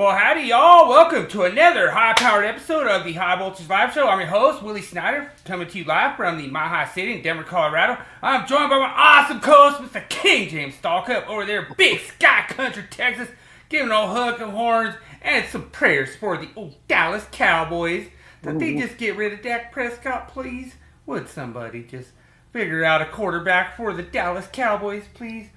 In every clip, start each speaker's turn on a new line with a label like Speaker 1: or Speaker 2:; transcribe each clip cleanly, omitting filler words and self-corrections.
Speaker 1: Well, howdy, y'all. Welcome to another high-powered episode of the High Voltage Live Show. I'm your host, Willie Snyder, coming to you live from the Mile High City in Denver, Colorado. I'm joined by my awesome co-host, Mr. King James Stalkup, over there, Big Sky Country, Texas, giving old hook and horns and some prayers for the old Dallas Cowboys. Did they just get rid of Dak Prescott, please? Would somebody just figure out a quarterback for the Dallas Cowboys, please?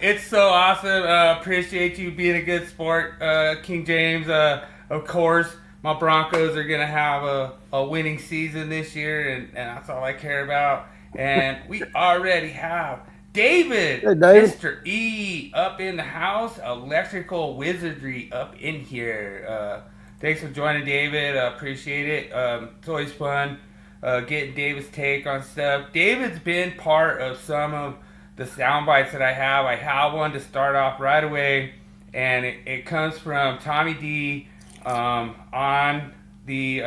Speaker 1: It's so awesome. Appreciate you being a good sport, King James. Of course, my Broncos are going to have a winning season this year, and that's all I care about. And we already have David,
Speaker 2: hey, David,
Speaker 1: Mr. E, up in the house. Electrical Wizardry up in here. Thanks for joining, David. Appreciate it. It's always fun getting David's take on stuff. David's been part of some of the sound bites that I have. I have one to start off right away, and it comes from Tommy D on the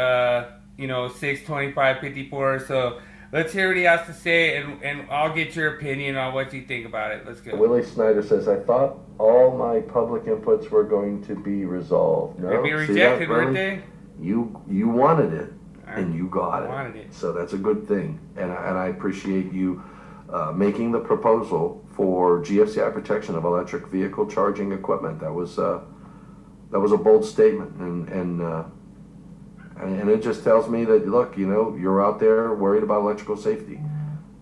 Speaker 1: 62554. So let's hear what he has to say, and I'll get your opinion on what you think about it. Let's go.
Speaker 3: Willie Snyder says, I thought all my public inputs were going to be resolved. No,
Speaker 1: they'd be rejected, weren't they?
Speaker 3: You wanted it, and you got
Speaker 1: it.
Speaker 3: So that's a good thing, and I appreciate you making the proposal for GFCI protection of electric vehicle charging equipment. That was a bold statement, and it just tells me that, look, you're out there worried about electrical safety.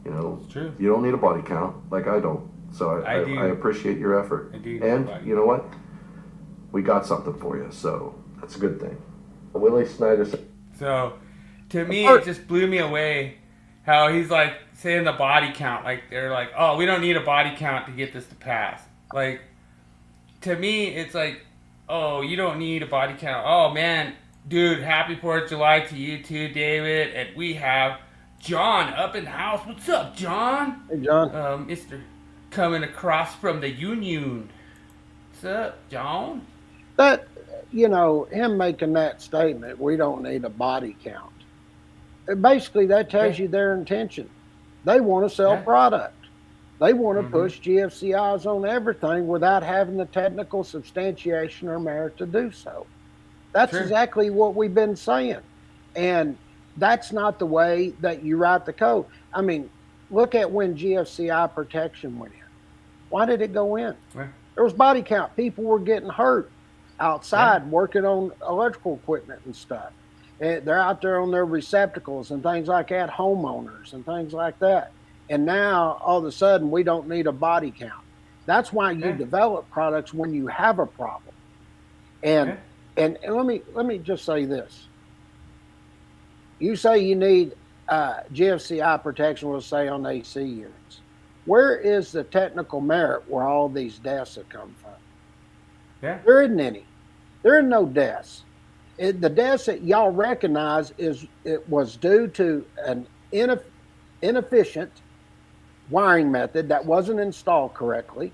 Speaker 1: It's true.
Speaker 3: You don't need a body count like I don't. So I appreciate your effort.
Speaker 1: I do.
Speaker 3: And you know what? We got something for you, so that's a good thing. Willie Snyder said.
Speaker 1: So, to me, it just blew me away how he's like saying the body count. Like, they're like, oh, we don't need a body count to get this to pass. Like, to me, it's like, oh, you don't need a body count. Oh, man, dude, happy 4th of July to you too, David. And we have John up in the house. What's up, John?
Speaker 2: Hey, John.
Speaker 1: Mr. coming across from the Union. What's up, John?
Speaker 2: That, him making that statement, we don't need a body count. Basically, that tells you their intention. They want to sell product. They want to push GFCIs on everything without having the technical substantiation or merit to do so. That's exactly what we've been saying. And that's not the way that you write the code. I mean, look at when GFCI protection went in. Why did it go in? There was body count. People were getting hurt outside working on electrical equipment and stuff. And they're out there on their receptacles and things like that, homeowners and things like that. And now, all of a sudden, we don't need a body count. That's why you develop products when you have a problem. And let me just say this. You say you need GFCI protection, we'll say, on AC units. Where is the technical merit where all these deaths have come from? There isn't any. There are no deaths. The deaths that y'all recognize it was due to an inefficient wiring method that wasn't installed correctly.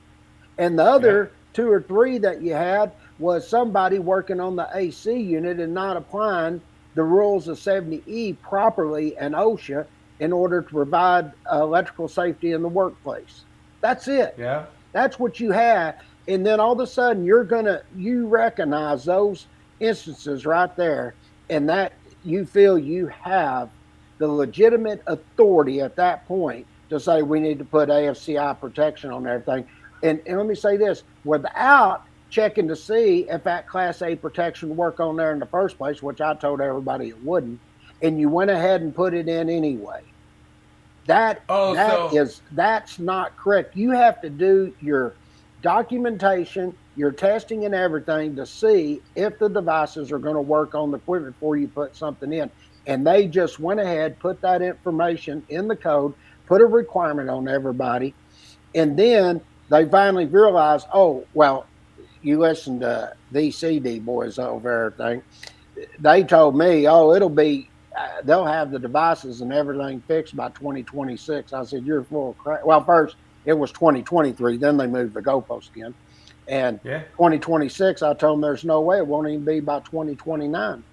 Speaker 2: And the other 2 or 3 that you had was somebody working on the AC unit and not applying the rules of 70E properly and OSHA in order to provide electrical safety in the workplace. That's it.
Speaker 1: Yeah.
Speaker 2: That's what you have. And then all of a sudden you recognize those instances right there, and that you feel you have the legitimate authority at that point to say we need to put AFCI protection on everything. And let me say this, without checking to see if that Class A protection would work on there in the first place, which I told everybody it wouldn't, and you went ahead and put it in anyway. That's not correct. You have to do your documentation, your testing and everything to see if the devices are going to work on the equipment before you put something in. And they just went ahead, put that information in the code, put a requirement on everybody. And then they finally realized, oh, well, you listen to these CD boys over everything. They told me, oh, it'll be, they'll have the devices and everything fixed by 2026. I said, you're full of crap. Well, first it was 2023. Then they moved the goalpost again. And 2026, I told them there's no way. It won't even be by 2029.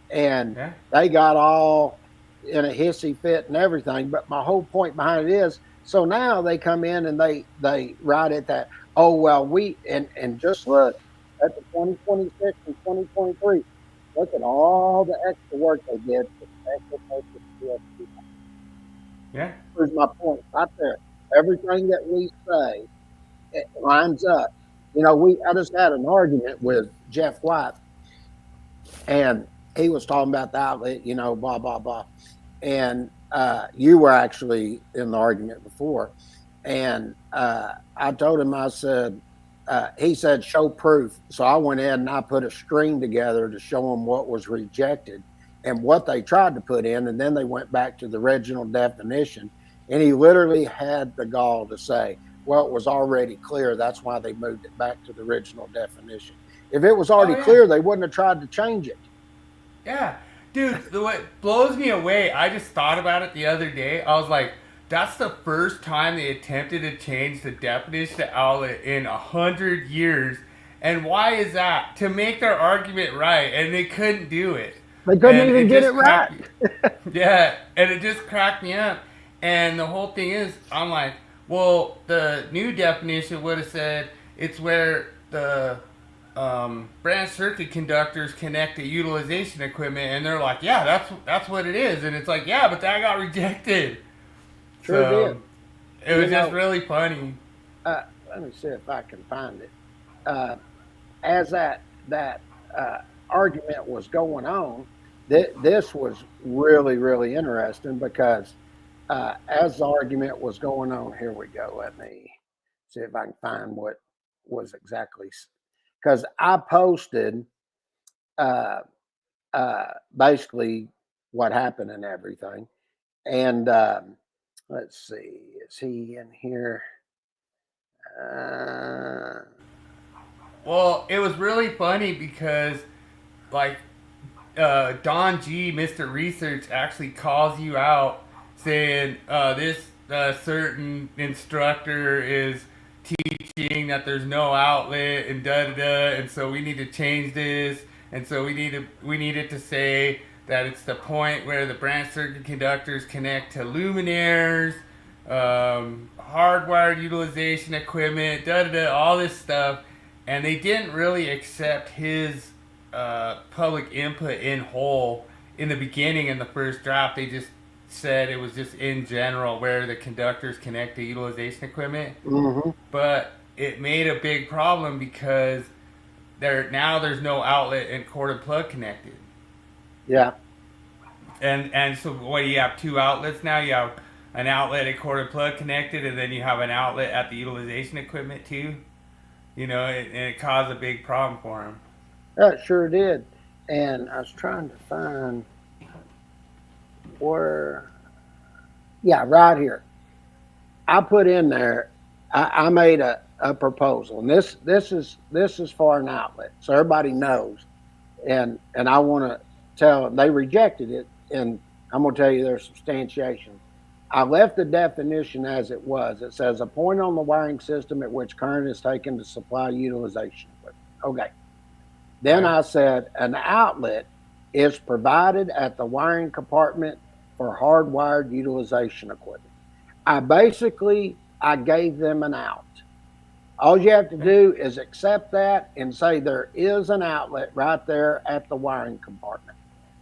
Speaker 2: And they got all in a hissy fit and everything. But my whole point behind it is, so now they come in and they write it that, oh, well, and just look, at the 2026 and 2023. Look at all the extra work they did to make it CFC.
Speaker 1: Yeah.
Speaker 2: Here's my point right there. Everything that we say, it lines up. I just had an argument with Jeff White, and he was talking about the outlet, blah, blah, blah. And you were actually in the argument before. And I told him, I said, he said, show proof. So I went in and I put a string together to show him what was rejected and what they tried to put in. And then they went back to the original definition. And he literally had the gall to say, well, it was already clear. That's why they moved it back to the original definition. If it was already clear, they wouldn't have tried to change it.
Speaker 1: Yeah. Dude, what blows me away, I just thought about it the other day. I was like, that's the first time they attempted to change the definition of outlet in 100 years. And why is that? To make their argument right, and they couldn't do it.
Speaker 2: They couldn't even get it right.
Speaker 1: Yeah, and it just cracked me up. And the whole thing is, I'm like, well, the new definition would have said it's where the branch circuit conductors connect to utilization equipment, and they're like, yeah, that's what it is. And it's like, yeah, but that got rejected.
Speaker 2: Sure did.
Speaker 1: It was just really funny.
Speaker 2: Let me see if I can find it. As that argument was going on, this was really, really interesting because as the argument was going on, here we go. Let me see if I can find what was exactly, because I posted basically what happened and everything. And let's see, is he in here?
Speaker 1: Well, it was really funny because, like, Don G, Mr. Research, actually calls you out saying this certain instructor is teaching that there's no outlet and da-da-da, and so we need to change this, and so we need it to say that it's the point where the branch circuit conductors connect to luminaires, hardwired utilization equipment, da-da-da, all this stuff. And they didn't really accept his public input in whole in the beginning in the first draft. They just said it was just in general where the conductors connect to utilization equipment.
Speaker 2: Mm-hmm.
Speaker 1: But it made a big problem because there's no outlet and cord plug connected.
Speaker 2: Yeah.
Speaker 1: And so what, do you have two outlets now? You have an outlet and cord plug connected, and then you have an outlet at the utilization equipment too. And it caused a big problem for him.
Speaker 2: That sure did. And I was trying to find where, yeah, right here. I put in there, I made a proposal, and this is for an outlet, so everybody knows. And I want to tell them they rejected it, and I'm going to tell you their substantiation. I left the definition as it was. It says a point on the wiring system at which current is taken to supply utilization equipment. Okay. Then I said an outlet is provided at the wiring compartment for hardwired utilization equipment. I gave them an out. All you have to do is accept that and say there is an outlet right there at the wiring compartment.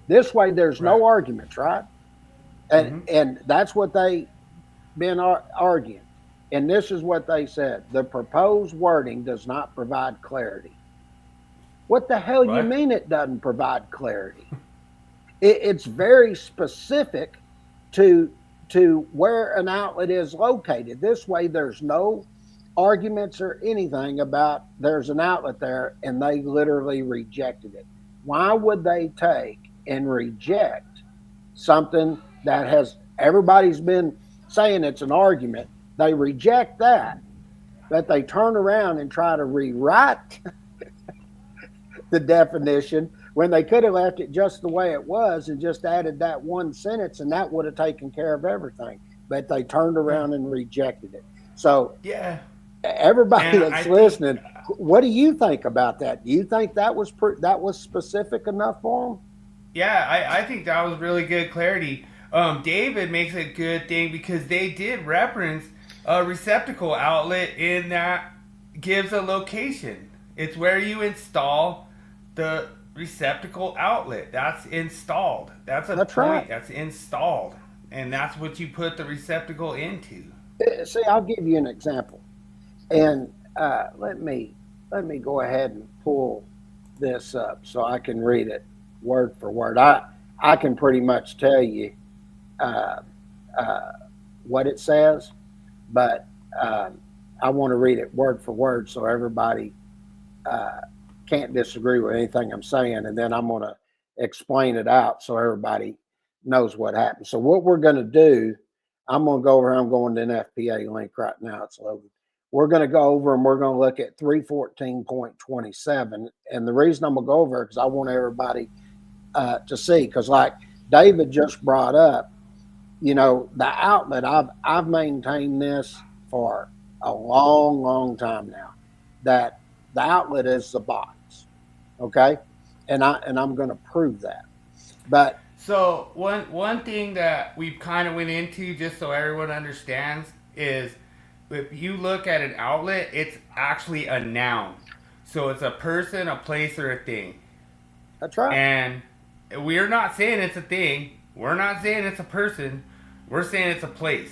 Speaker 2: This way there's no arguments, right? And that's what they been arguing. And this is what they said. The proposed wording does not provide clarity. What the hell you mean it doesn't provide clarity? It's very specific to where an outlet is located. This way there's no arguments or anything about there's an outlet there, and they literally rejected it. Why would they take and reject something that has everybody's been saying it's an argument? They reject that, but they turn around and try to rewrite the definition when they could have left it just the way it was and just added that one sentence, and that would have taken care of everything. But they turned around and rejected it. So
Speaker 1: yeah,
Speaker 2: everybody that's listening, what do you think about that? Do you think that was specific enough for them?
Speaker 1: Yeah, I think that was really good clarity. David makes a good thing because they did reference a receptacle outlet in that gives a location. It's where you install the receptacle outlet. That's installed. That's point.
Speaker 2: Right.
Speaker 1: That's installed. And that's what you put the receptacle into.
Speaker 2: See, I'll give you an example. And let me go ahead and pull this up so I can read it word for word. I can pretty much tell you what it says, but I want to read it word for word so everybody can't disagree with anything I'm saying, and then I'm going to explain it out so everybody knows what happened. So what we're going to do, I'm going to go over. I'm going to an FPA link right now. It's loaded. We're going to go over and we're going to look at 314.27. And the reason I'm going to go over it because I want everybody to see, because like David just brought up, you know, the outlet, I've maintained this for a long time now, that the outlet is the box. Okay. And I'm going to prove that. But
Speaker 1: so one thing that we've kind of went into, just so everyone understands, is if you look at an outlet, it's actually a noun. So it's a person, a place, or a thing.
Speaker 2: That's right.
Speaker 1: And we're not saying it's a thing. We're not saying it's a person. We're saying it's a place.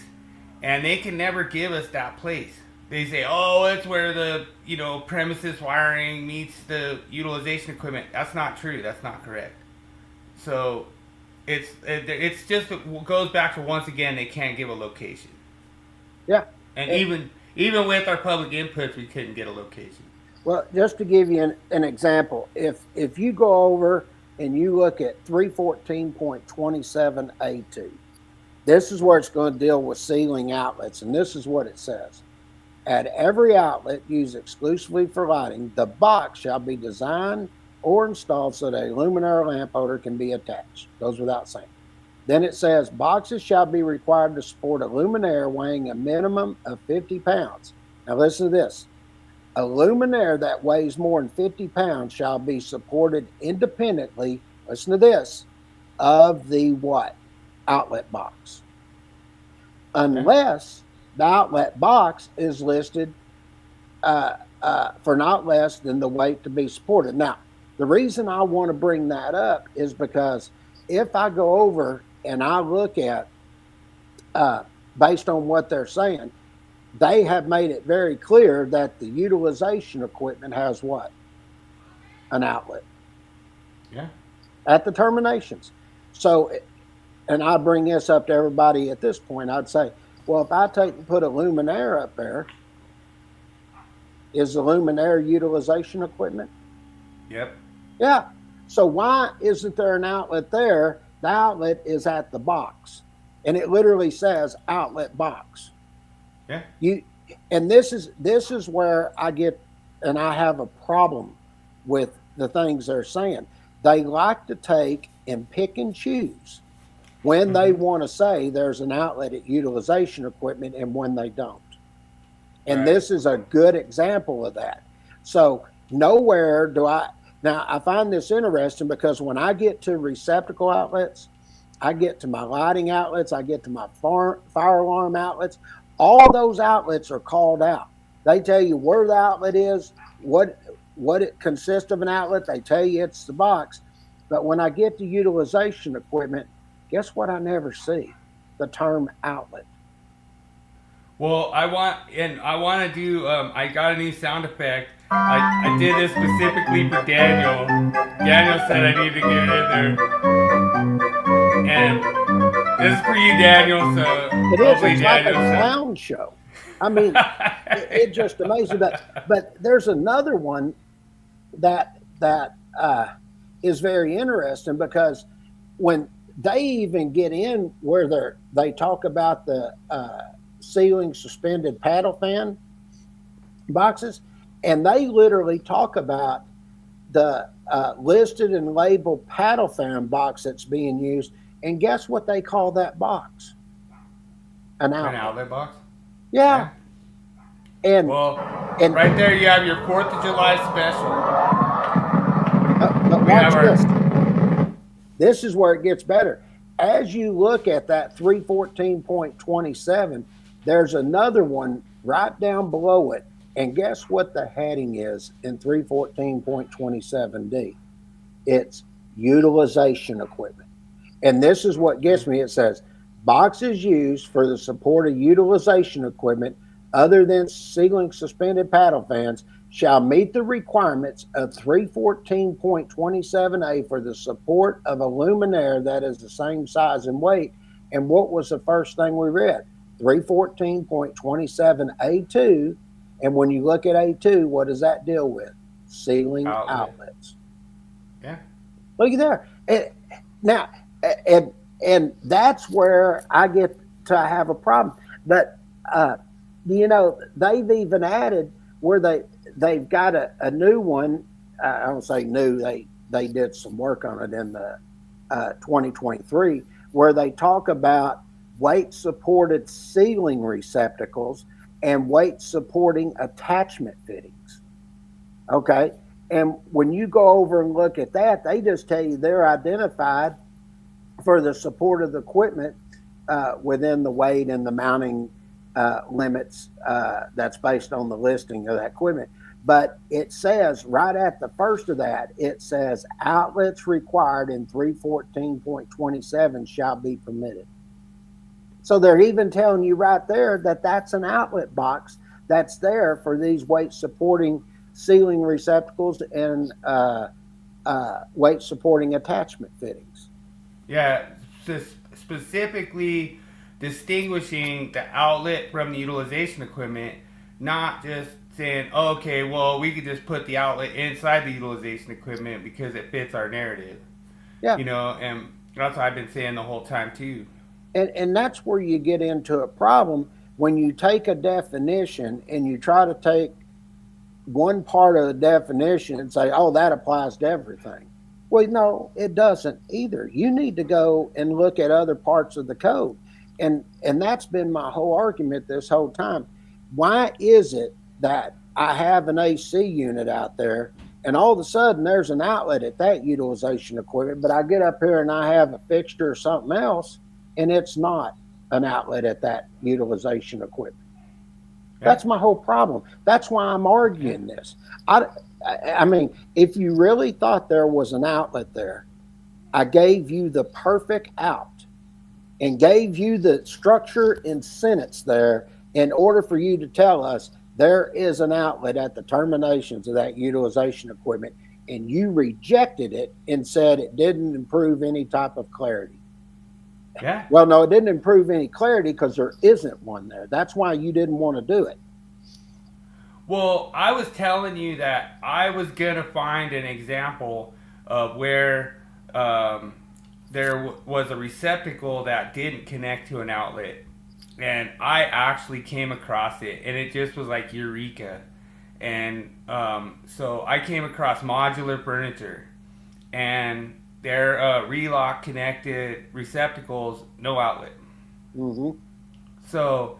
Speaker 1: And they can never give us that place. They say, oh, it's where the, you know, premises wiring meets the utilization equipment. That's not true. That's not correct. So it's just, it goes back to, once again, they can't give a location.
Speaker 2: Yeah.
Speaker 1: And even with our public inputs, we couldn't get a location.
Speaker 2: Well, just to give you an example, if you go over and you look at 314.27A2, this is where it's going to deal with sealing outlets, and this is what it says. At every outlet used exclusively for lighting, the box shall be designed or installed so that a luminaire or lamp holder can be attached. Goes without saying. Then it says, boxes shall be required to support a luminaire weighing a minimum of 50 pounds. Now listen to this. A luminaire that weighs more than 50 pounds shall be supported independently, listen to this, of the what? Outlet box. Unless the outlet box is listed for not less than the weight to be supported. Now, the reason I want to bring that up is because if I go over and I look at, based on what they're saying, they have made it very clear that the utilization equipment has what? An outlet.
Speaker 1: Yeah.
Speaker 2: At the terminations. So, and I bring this up to everybody at this point, I'd say, well, if I take and put a luminaire up there, is the luminaire utilization equipment?
Speaker 1: Yep.
Speaker 2: Yeah. So why isn't there an outlet there? The outlet is at the box. And it literally says outlet box.
Speaker 1: Yeah.
Speaker 2: And this is where I get, and I have a problem with the things they're saying. They like to take and pick and choose when they want to say there's an outlet at utilization equipment and when they don't. And this is a good example of that. So nowhere do I find this interesting because when I get to receptacle outlets, I get to my lighting outlets, I get to my fire alarm outlets, all those outlets are called out. They tell you where the outlet is, what it consists of an outlet, they tell you it's the box. But when I get to utilization equipment, guess what I never see? The term outlet.
Speaker 1: Well, I want to do, I got a new sound effect. I did this specifically for Daniel. Daniel said I need to get it in there. And this is for you, Daniel, so
Speaker 2: it is. It's like a clown show. I mean, it just amazes me. But there's another one that is very interesting because when they even get in where they talk about the ceiling suspended paddle fan boxes, and they literally talk about the listed and labeled paddle fan box that's being used. And guess what they call that box? An outlet.
Speaker 1: An outlet box?
Speaker 2: Yeah. And
Speaker 1: right there you have your 4th of July special.
Speaker 2: But watch this. This is where it gets better. As you look at that 314.27, there's another one right down below it And guess what the heading is in 314.27D? It's utilization equipment. And this is what gets me. It says, boxes used for the support of utilization equipment other than ceiling suspended paddle fans shall meet the requirements of 314.27A for the support of a luminaire that is the same size and weight. And what was the first thing we read? 314.27A2. And when you look at A2, what does that deal with? Ceiling outlets.
Speaker 1: Yeah.
Speaker 2: Look at there. Now, and that's where I get to have a problem. But, they've even added where they've got a new one. I don't say new. They did some work on it in the 2023, where they talk about weight-supported ceiling receptacles and weight-supporting attachment fittings. Okay? And when you go over and look at that, they just tell you they're identified for the support of the equipment within the weight and the mounting limits that's based on the listing of that equipment. But it says right at the first of that, it says outlets required in 314.27 shall be permitted. So they're even telling you right there that that's an outlet box that's there for these weight supporting ceiling receptacles and weight supporting attachment fittings.
Speaker 1: Yeah, specifically distinguishing the outlet from the utilization equipment, not just saying, oh, okay, well, we could just put the outlet inside the utilization equipment because it fits our narrative.
Speaker 2: Yeah.
Speaker 1: And that's what I've been saying the whole time too.
Speaker 2: And that's where you get into a problem when you take a definition and you try to take one part of the definition and say, oh, that applies to everything. Well, no, it doesn't either. You need to go and look at other parts of the code. And that's been my whole argument this whole time. Why is it that I have an AC unit out there and all of a sudden there's an outlet at that utilization equipment, but I get up here and I have a fixture or something else and it's not an outlet at that utilization equipment? Yeah. That's my whole problem. That's why I'm arguing this. I mean, if you really thought there was an outlet there, I gave you the perfect out and gave you the structure and sentence there in order for you to tell us there is an outlet at the terminations of that utilization equipment, and you rejected it and said it didn't improve any type of clarity.
Speaker 1: Yeah.
Speaker 2: Well, no, it didn't improve any clarity because there isn't one there. That's why you didn't want to do it.
Speaker 1: Well, I was telling you that I was going to find an example of where there was a receptacle that didn't connect to an outlet. And I actually came across it, and it just was like eureka. And so I came across modular furniture, and their relock connected receptacles, no outlet.
Speaker 2: Mm-hmm.
Speaker 1: So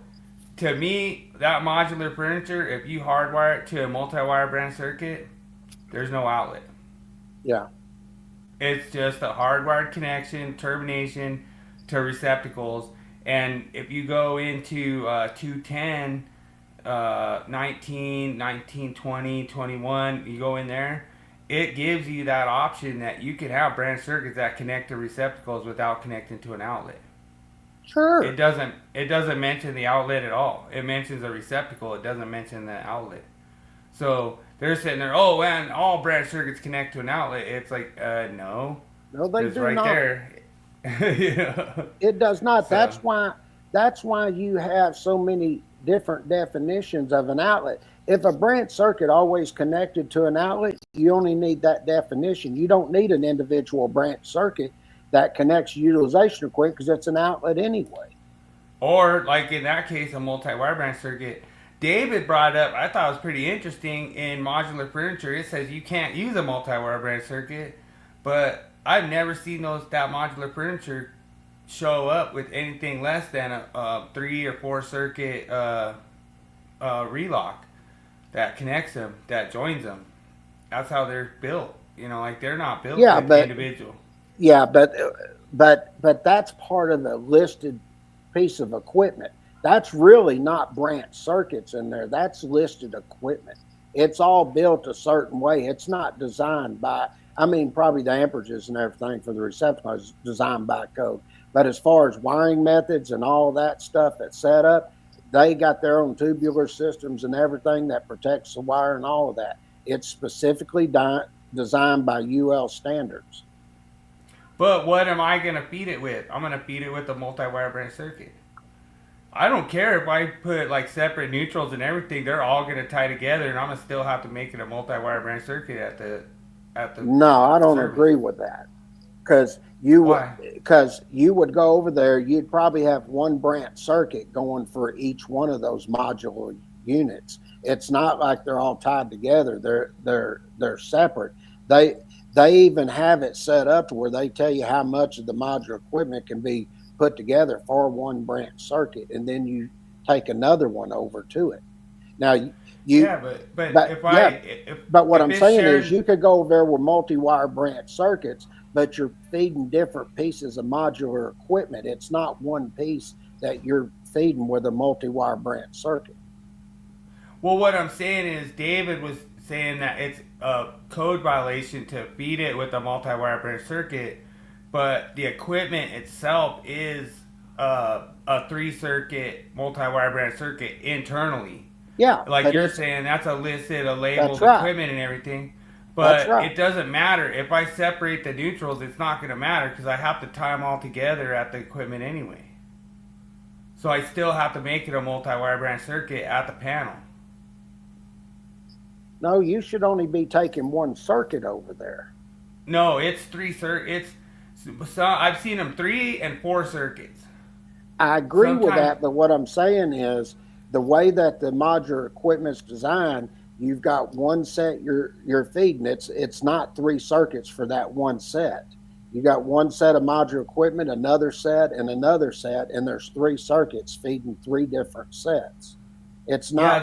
Speaker 1: to me, that modular furniture, if you hardwire it to a multi-wire branch circuit, there's no outlet.
Speaker 2: Yeah.
Speaker 1: It's just a hardwired connection, termination to receptacles. And if you go into 210, 19, 20, 21, you go in there, it gives you that option that you can have branch circuits that connect to receptacles without connecting to an outlet.
Speaker 2: Sure.
Speaker 1: It doesn't mention the outlet at all. It mentions a receptacle. It doesn't mention the outlet. So they're sitting there, oh, and all branch circuits connect to an outlet. It's like, no.
Speaker 2: No, they
Speaker 1: it's
Speaker 2: do
Speaker 1: right
Speaker 2: not.
Speaker 1: There. Yeah.
Speaker 2: It does not.
Speaker 1: So.
Speaker 2: That's why you have so many different definitions of an outlet. If a branch circuit always connected to an outlet, you only need that definition. You don't need an individual branch circuit that connects utilization equipment because it's an outlet anyway.
Speaker 1: Or, like in that case, a multi-wire branch circuit. David brought up, I thought it was pretty interesting, in modular furniture, it says you can't use a multi-wire branch circuit, but I've never seen that modular furniture show up with anything less than a 3 or 4 circuit relock that connects them, that joins them. That's how they're built. Like they're not built individual.
Speaker 2: Yeah, but that's part of the listed piece of equipment. That's really not branch circuits in there. That's listed equipment. It's all built a certain way. It's not designed by, I mean, probably the amperages and everything for the receptacle is designed by code. But as far as wiring methods and all that stuff that's set up, they got their own tubular systems and everything that protects the wire and all of that. It's specifically designed by UL standards.
Speaker 1: But what am I going to feed it with? I'm going to feed it with a multi-wire branch circuit. I don't care if I put like separate neutrals and everything; they're all going to tie together, and I'm gonna still have to make it a multi-wire branch circuit at the.
Speaker 2: No, I don't agree with that, because you would go over there. You'd probably have one branch circuit going for each one of those modular units. It's not like they're all tied together. They're separate. They even have it set up to where they tell you how much of the modular equipment can be put together for one branch circuit, and then you take another one over to it. Now but what I'm saying is you could go over there with multi-wire branch circuits, but you're feeding different pieces of modular equipment. It's not one piece that you're feeding with a multi-wire branch circuit.
Speaker 1: Well, what I'm saying is David was saying that it's a code violation to feed it with a multi-wire branch circuit, but the equipment itself is a 3-circuit multi-wire branch circuit internally.
Speaker 2: Yeah.
Speaker 1: Like you're saying, that's a labeled equipment and everything. But it doesn't matter. If I separate the neutrals, it's not going to matter because I have to tie them all together at the equipment anyway. So I still have to make it a multi-wire branch circuit at the panel.
Speaker 2: No, you should only be taking one circuit over there.
Speaker 1: No, it's 3 circuits. So I've seen them 3 and 4 circuits.
Speaker 2: I agree with that, but what I'm saying is the way that the modular equipment's designed, you've got one set you're feeding. It's not 3 circuits for that one set. You got one set of modular equipment, another set, and another set, and there's 3 circuits feeding 3 different sets. It's not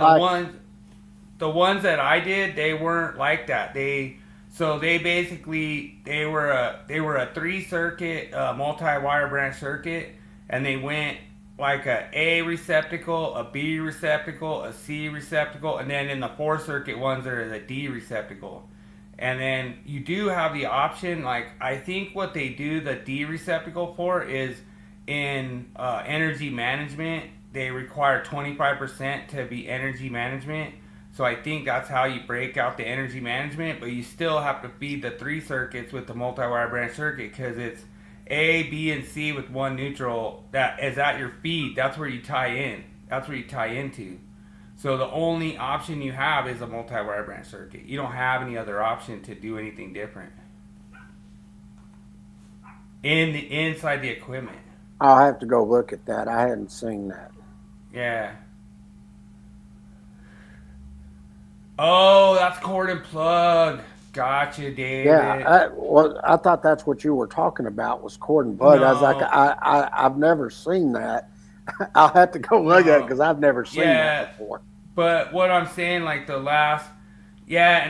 Speaker 1: the ones that I did, they weren't like that. They were a 3-circuit multi-wire branch circuit, and they went like a receptacle, a B receptacle, a C receptacle, and then in the 4-circuit ones there is a D receptacle. And then you do have the option, like I think what they do the D receptacle for is in energy management, they require 25% to be energy management. So I think that's how you break out the energy management, but you still have to feed the 3 circuits with the multi-wire branch circuit because it's A, B, and C with one neutral that is at your feed. That's where you tie in. That's where you tie into. So the only option you have is a multi-wire branch circuit. You don't have any other option to do anything different inside the equipment.
Speaker 2: I'll have to go look at that. I hadn't seen that.
Speaker 1: Yeah. Oh, that's cord and plug. Gotcha, David.
Speaker 2: Yeah, I thought that's what you were talking about was cord and plug. No. I was like, I've never seen that. I'll have to go look at it because I've never seen that before.
Speaker 1: But what I'm saying, like and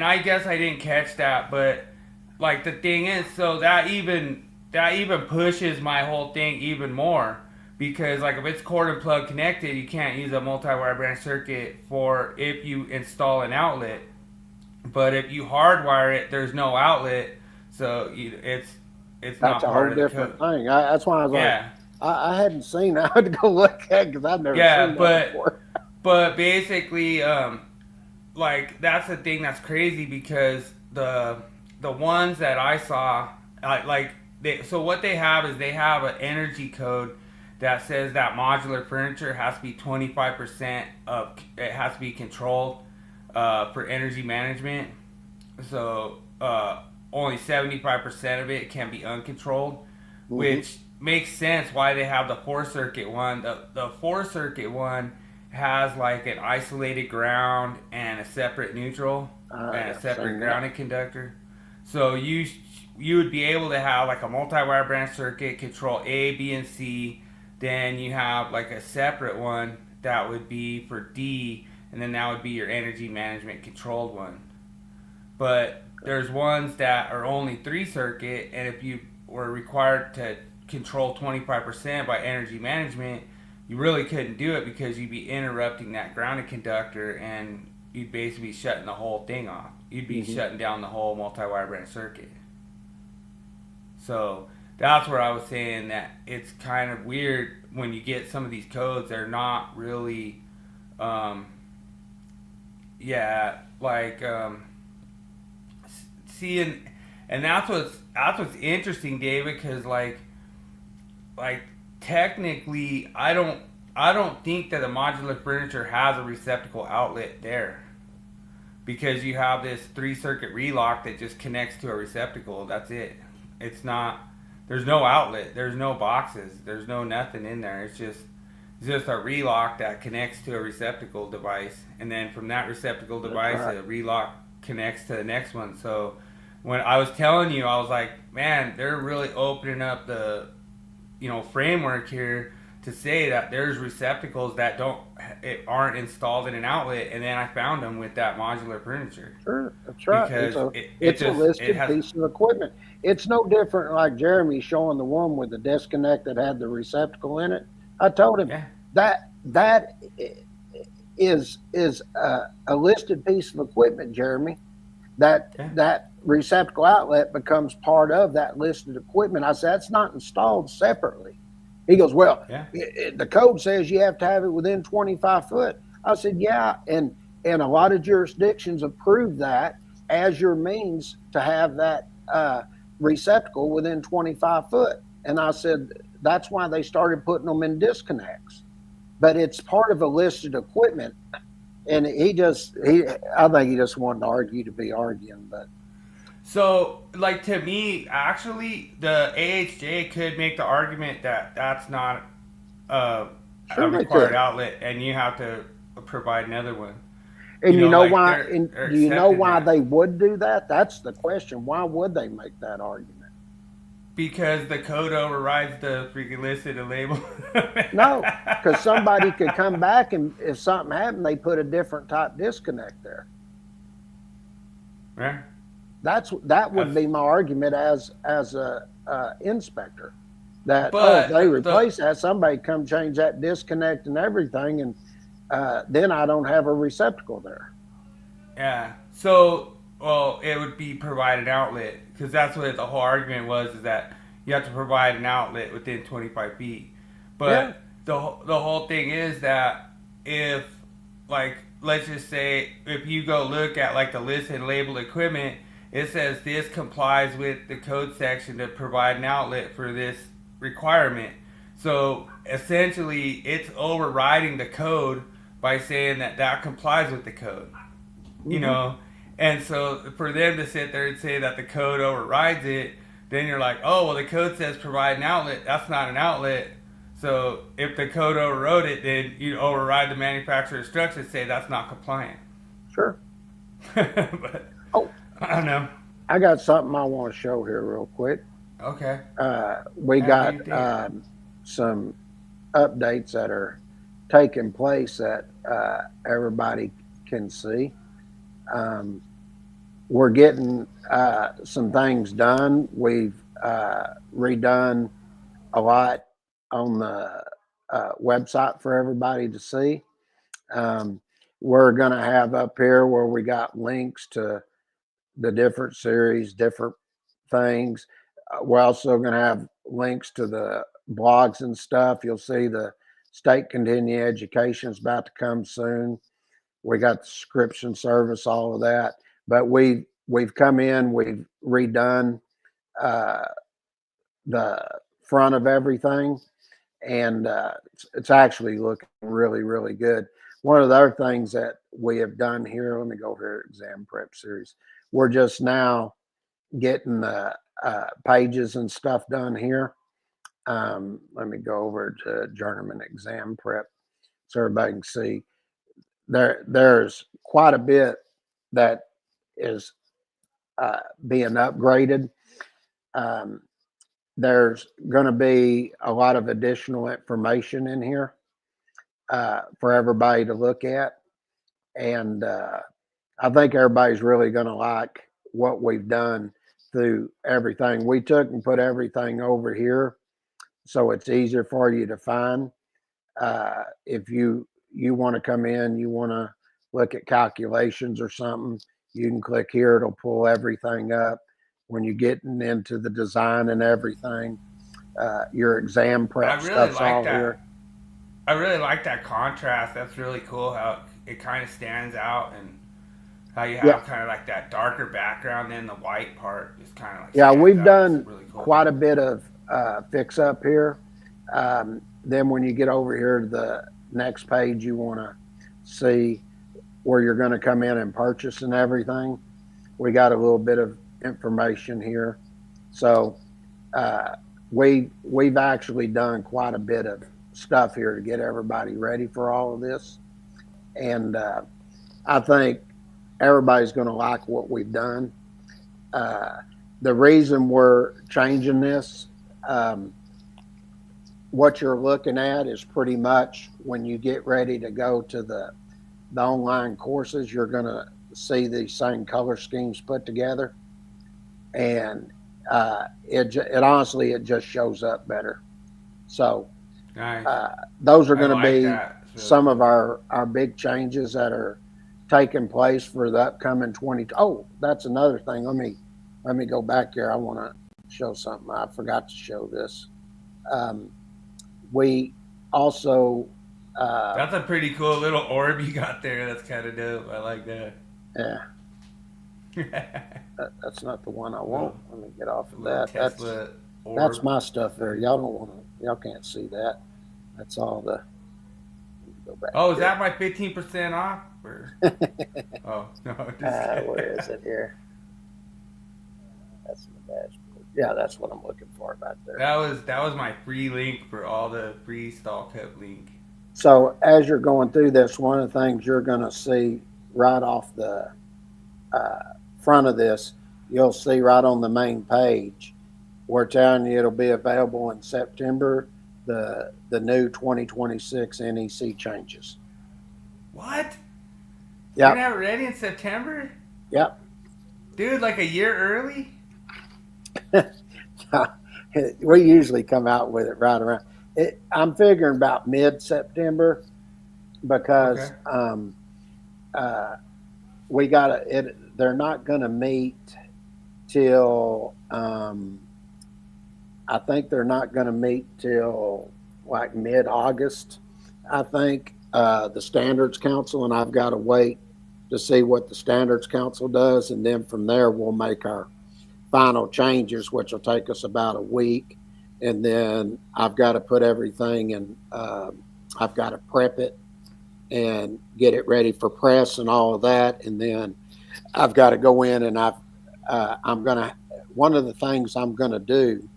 Speaker 1: I guess I didn't catch that, but like the thing is, so that even pushes my whole thing even more. Because like if it's cord and plug connected, you can't use a multi-wire branch circuit for if you install an outlet. But if you hardwire it, there's no outlet, so it's not part of the code. That's a whole different thing.
Speaker 2: That's why I was like, I hadn't seen that. I had to go look at it because I've never seen that before.
Speaker 1: But basically, like that's the thing that's crazy because the ones that I saw, so what they have is they have an energy code that says that modular furniture has to be 25% of it has to be controlled for energy management. So only 75% of it can be uncontrolled, which makes sense why they have the 4-circuit one. The 4-circuit one has like an isolated ground and a separate neutral and a separate grounded conductor. So you would be able to have like a multi-wire branch circuit control A, B, and C. Then you have like a separate one that would be for D, and then that would be your energy management controlled one. But there's ones that are only 3-circuit, and if you were required to control 25% by energy management, you really couldn't do it because you'd be interrupting that grounded conductor and you'd basically be shutting the whole thing off. You'd be shutting down the whole multi-wire branch circuit. So that's where I was saying that it's kind of weird when you get some of these codes. They're not really, seeing, and that's what's interesting, David, because like technically, I don't think that the modular furniture has a receptacle outlet there. Because you have this 3-circuit relock that just connects to a receptacle. That's it. It's not. There's no outlet. There's no boxes. There's no nothing in there. It's just a relock that connects to a receptacle device, and then from that receptacle device, a relock connects to the next one. So when I was telling you, I was like, man, they're really opening up the framework here to say that there's receptacles that aren't installed in an outlet, and then I found them with that modular furniture.
Speaker 2: Sure, that's right.
Speaker 1: Because
Speaker 2: it's a listed piece of equipment. It's no different like Jeremy showing the one with the disconnect that had the receptacle in it. I told him that is a listed piece of equipment, Jeremy. That receptacle outlet becomes part of that listed equipment. I said, that's not installed separately. He goes, well, the code says you have to have it within 25 foot. I said, yeah, and a lot of jurisdictions approve that as your means to have that receptacle within 25 foot. And I said, that's why they started putting them in disconnects. But it's part of a listed equipment. And I think he just wanted to argue to be arguing, but.
Speaker 1: So, like, to me, actually, the AHJ could make the argument that that's not a required outlet, and you have to provide another one.
Speaker 2: And you know why? And do you know why they would do that? That's the question. Why would they make that argument?
Speaker 1: Because the code overrides the freaking listed and label.
Speaker 2: No, because somebody could come back and if something happened, they put a different type disconnect there.
Speaker 1: Right.
Speaker 2: That would be my argument as a inspector. That if they replace that, somebody come change that disconnect and everything, and then I don't have a receptacle there.
Speaker 1: Yeah. So, it would be provide an outlet, because that's what the whole argument was, is that you have to provide an outlet within 25 feet. But the whole thing is that if, like, let's just say, if you go look at, like, the listed and labeled equipment, it says this complies with the code section to provide an outlet for this requirement. So essentially, it's overriding the code by saying that complies with the code. Mm-hmm. And so for them to sit there and say that the code overrides it, then you're like, oh, well, the code says provide an outlet. That's not an outlet. So if the code overrode it, then you override the manufacturer's instructions, say that's not compliant.
Speaker 2: Sure.
Speaker 1: But I don't know.
Speaker 2: I got something I want to show here real quick.
Speaker 1: Okay.
Speaker 2: We got some updates that are taking place that everybody can see. We're getting some things done. We've redone a lot on the website for everybody to see. We're going to have up here where we got links to the different series, different things. We're also going to have links to the blogs and stuff. You'll see the state continuing education is about to come soon. We got the subscription service, all of that. But we've come in, we've redone the front of everything, and it's actually looking really, really good. One of the other things that we have done here, let me go here, exam prep series. We're just now getting the pages and stuff done here. Let me go over to journeyman exam prep so everybody can see. There's quite a bit that is being upgraded. There's going to be a lot of additional information in here for everybody to look at. And I think everybody's really going to like what we've done through everything. We took and put everything over here so it's easier for you to find. If you want to come in, you want to look at calculations or something, you can click here. It'll pull everything up. When you're getting into the design and everything, your exam
Speaker 1: I
Speaker 2: prep
Speaker 1: really
Speaker 2: stuff's
Speaker 1: like
Speaker 2: all
Speaker 1: that.
Speaker 2: here.
Speaker 1: I really like that contrast. That's really cool how it kind of stands out, and how you
Speaker 2: Yeah,
Speaker 1: have kind of like that darker background, then the white part just kind of like
Speaker 2: yeah,
Speaker 1: stands
Speaker 2: we've
Speaker 1: out. It's
Speaker 2: done
Speaker 1: really cool.
Speaker 2: quite a bit of fix up here. Then when you get over here to the next page, you want to see where you're going to come in and purchase and everything. We got a little bit of information here. So uh, we've actually done quite a bit of stuff here to get everybody ready for all of this, and I think everybody's going to like what we've done. Uh, the reason we're changing this, um, what you're looking at is pretty much when you get ready to go to the online courses, you're going to see these same color schemes put together, and it honestly it just shows up better. So
Speaker 1: Nice.
Speaker 2: those are
Speaker 1: I
Speaker 2: going to
Speaker 1: like
Speaker 2: be
Speaker 1: that. It's really
Speaker 2: some of
Speaker 1: cool.
Speaker 2: our big changes that are taking place for the upcoming 20. Oh, that's another thing. Let me go back here. I want to show something. I forgot to show this. Um, we also
Speaker 1: That's a pretty cool little orb you got there. That's kind of dope. I like that.
Speaker 2: yeah,
Speaker 1: Little
Speaker 2: that's not the one I want. Let me get off of
Speaker 1: little
Speaker 2: that.
Speaker 1: Tesla
Speaker 2: That's
Speaker 1: orb.
Speaker 2: my stuff there. Y'all don't want to. Y'all can't see that. That's all the. Go back
Speaker 1: Oh, is
Speaker 2: here.
Speaker 1: that my 15% off? Or... Oh no, just
Speaker 2: Where
Speaker 1: kidding.
Speaker 2: is it here? That's the dashboard. Yeah, that's what I'm looking for right there.
Speaker 1: That was my free link for all the free stall cup link.
Speaker 2: So as you're going through this, one of the things you're going to see right off the uh, front of this, you'll see right on the main page, we're telling you it'll be available in September. The new 2026 NEC changes.
Speaker 1: What? You're
Speaker 2: Yep,
Speaker 1: gonna have it ready in September,
Speaker 2: yep.
Speaker 1: dude? Like a year early?
Speaker 2: We usually come out with it right around. I'm figuring about mid-September
Speaker 1: Okay.
Speaker 2: because uh, we got it. They're not going to meet till I think they're not going to meet till like mid-August. I think the Standards Council, and I've got to wait to see what the Standards Council does, and then from there we'll make our final changes, which will take us about a week, and then I've got to put everything and I've got to prep it and get it ready for press and all of that, and then I've got to go in and I'm gonna one of the things I'm gonna do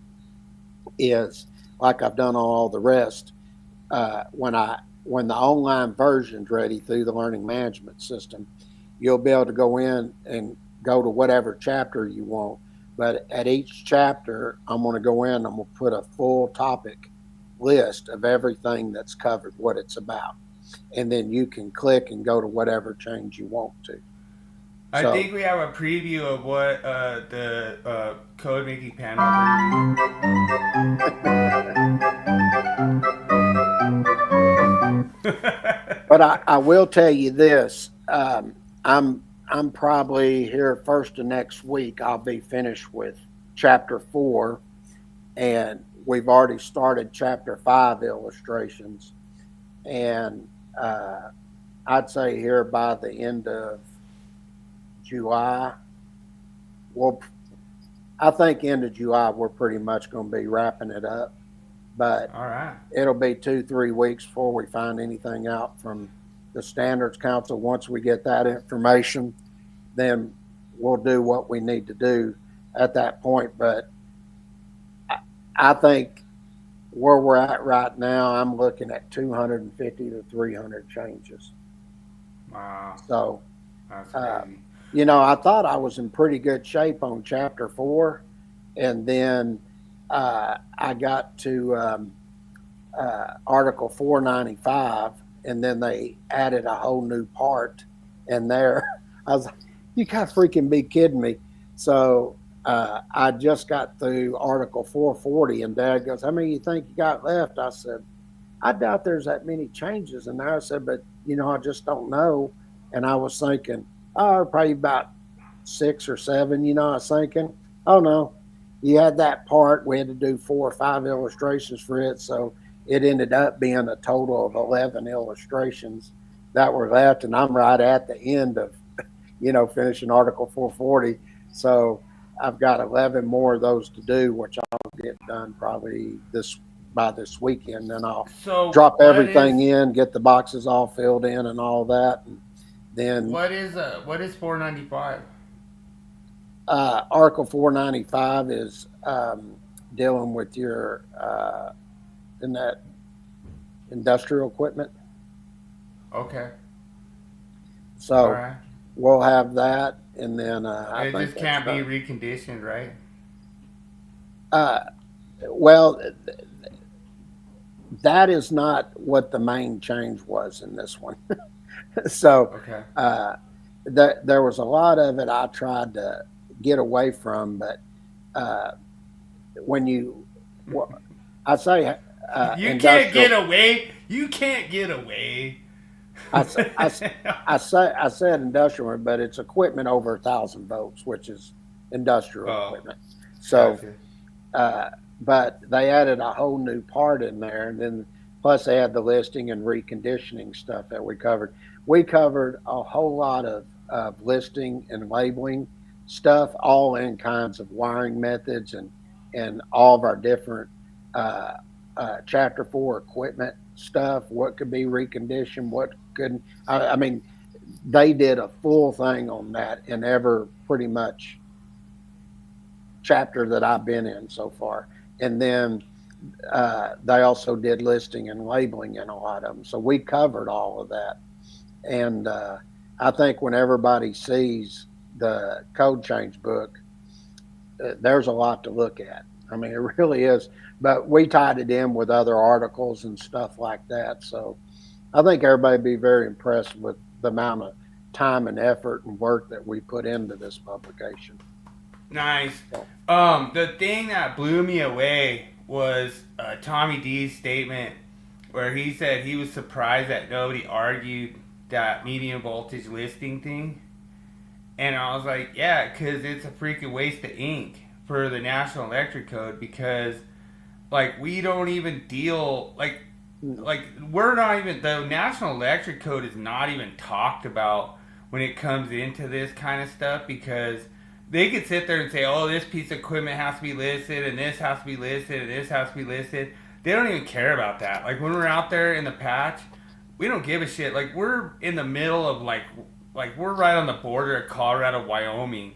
Speaker 2: is like I've done all the rest. When the online version's ready through the learning management system, you'll be able to go in and go to whatever chapter you want. But at each chapter, I'm going to go in and I'm going to put a full topic list of everything that's covered, what it's about. And then you can click and go to whatever change you want to.
Speaker 1: I
Speaker 2: So,
Speaker 1: think we have a preview of what the code making panel are gonna be.
Speaker 2: but I will tell you this: I'm probably here first of next week. I'll be finished with chapter 4, and we've already started chapter 5 illustrations. And I'd say here by the end of July, well, I think end of July we're pretty much going to be wrapping it up. But
Speaker 1: All right.
Speaker 2: it'll be 2-3 weeks before we find anything out from the Standards Council. Once we get that information, then we'll do what we need to do at that point. But I think where we're at right now, I'm looking at 250 to 300 changes.
Speaker 1: Wow.
Speaker 2: So,
Speaker 1: That's crazy.
Speaker 2: I thought I was in pretty good shape on chapter 4. And then I got to Article 495, and then they added a whole new part in there. I was like, you gotta freaking be kidding me. So I just got through Article 440, and Dad goes, how many you think you got left? I said, I doubt there's that many changes in there. I said, but I just don't know. And I was thinking, oh, probably about 6 or 7. I was thinking, oh no, you had that part. We had to do 4 or 5 illustrations for it, so it ended up being a total of 11 illustrations that were left, and I'm right at the end of, finishing Article 440. So I've got 11 more of those to do, which I'll get done probably by this weekend. Then I'll
Speaker 1: So
Speaker 2: drop
Speaker 1: what
Speaker 2: everything
Speaker 1: is
Speaker 2: in, get the boxes all filled in and all that. And then
Speaker 1: what is 495?
Speaker 2: Article 495 is dealing with your in that industrial equipment.
Speaker 1: Okay.
Speaker 2: So
Speaker 1: All right.
Speaker 2: we'll have that, and then I
Speaker 1: It
Speaker 2: think
Speaker 1: just can't be
Speaker 2: done.
Speaker 1: reconditioned, right?
Speaker 2: Well, that is not what the main change was in this one. So
Speaker 1: Okay.
Speaker 2: there was a lot of it I tried to get away from, but uh, when well, I say
Speaker 1: You can't
Speaker 2: industrial,
Speaker 1: get away. You can't get away.
Speaker 2: I said industrial, but it's equipment over 1,000 volts, which is industrial
Speaker 1: Oh,
Speaker 2: equipment. So,
Speaker 1: gotcha.
Speaker 2: but they added a whole new part in there, and then plus they had the listing and reconditioning stuff that we covered. We covered a whole lot of listing and labeling stuff, all in kinds of wiring methods and all of our different uh, Chapter 4 equipment stuff. What could be reconditioned? What couldn't? I mean, they did a full thing on that in every pretty much chapter that I've been in so far. And then they also did listing and labeling in a lot of them. So we covered all of that. And I think when everybody sees the code change book, there's a lot to look at. I mean, it really is. But we tied it in with other articles and stuff like that. So I think everybody would be very impressed with the amount of time and effort and work that we put into this publication.
Speaker 1: Nice. The thing that blew me away was Tommy D's statement where he said he was surprised that nobody argued that medium voltage listing thing. And I was like, yeah, because it's a freaking waste of ink for the National Electric Code because, like, we don't even deal, like we're not even, the National Electric Code is not even talked about when it comes into this kind of stuff because they could sit there and say, oh, this piece of equipment has to be listed and this has to be listed and this has to be listed. They don't even care about that. Like, when we're out there in the patch, we don't give a shit. Like, we're in the middle of, like we're right on the border of Colorado, Wyoming.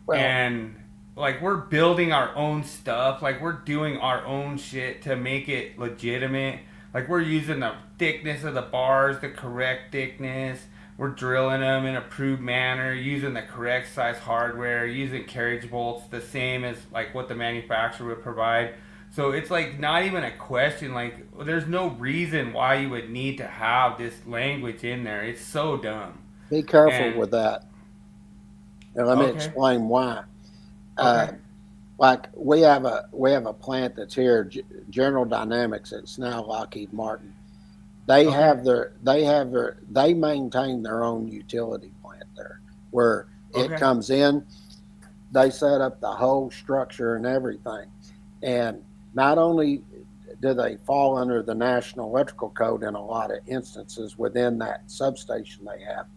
Speaker 2: Well,
Speaker 1: And, like, we're building our own stuff. Like, we're doing our own shit to make it legitimate. Like, we're using the thickness of the bars, the correct thickness. We're drilling them in a approved manner, using the correct size hardware, using carriage bolts the same as, like, what the manufacturer would provide. So it's, like, not even a question. Like, there's no reason why you would need to have this language in there. It's so dumb.
Speaker 2: be careful
Speaker 1: And,
Speaker 2: with that. And let me
Speaker 1: okay,
Speaker 2: explain why.
Speaker 1: okay,
Speaker 2: Like we have a plant that's here, General Dynamics. It's now Lockheed Martin.
Speaker 1: okay,
Speaker 2: They maintain their own utility plant there, where it
Speaker 1: okay,
Speaker 2: comes in. They set up the whole structure and everything, and not only do they fall under the National Electrical Code in a lot of instances within that substation they have.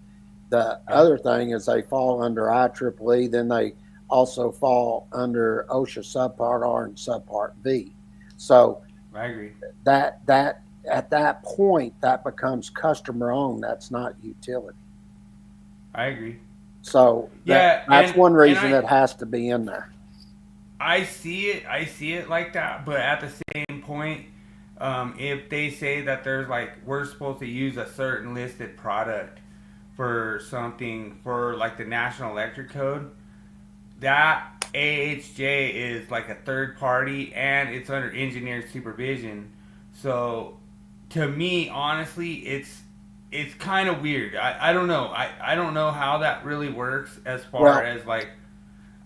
Speaker 2: The
Speaker 1: yeah,
Speaker 2: other thing is they fall under IEEE. Then they also fall under OSHA Subpart R and Subpart V. So
Speaker 1: I agree.
Speaker 2: that at that point that becomes customer owned. That's not utility.
Speaker 1: I agree.
Speaker 2: So
Speaker 1: Yeah,
Speaker 2: that's one
Speaker 1: and
Speaker 2: reason it has to be in there.
Speaker 1: I see it like that, but at the same point, if they say that there's like we're supposed to use a certain listed product for something for like the National Electric Code, that AHJ is like a third party and it's under engineered supervision. So to me, honestly, it's kind of weird. I don't know. I don't know how that really works as far
Speaker 2: Well,
Speaker 1: as like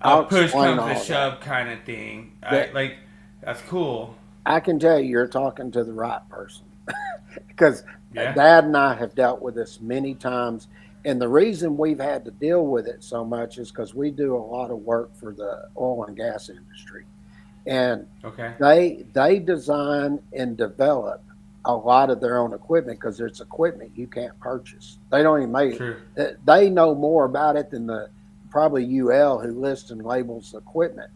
Speaker 1: a
Speaker 2: I'll
Speaker 1: push
Speaker 2: explain
Speaker 1: comes
Speaker 2: all
Speaker 1: to
Speaker 2: of that.
Speaker 1: shove kind of thing.
Speaker 2: That
Speaker 1: Like that's cool.
Speaker 2: I can tell you're talking to the right person. because
Speaker 1: Yeah.
Speaker 2: Dad and I have dealt with this many times. And the reason we've had to deal with it so much is because we do a lot of work for the oil and gas industry. And
Speaker 1: Okay.
Speaker 2: they design and develop a lot of their own equipment because it's equipment you can't purchase. They don't even make
Speaker 1: True.
Speaker 2: it. They know more about it than the probably UL who lists and labels equipment.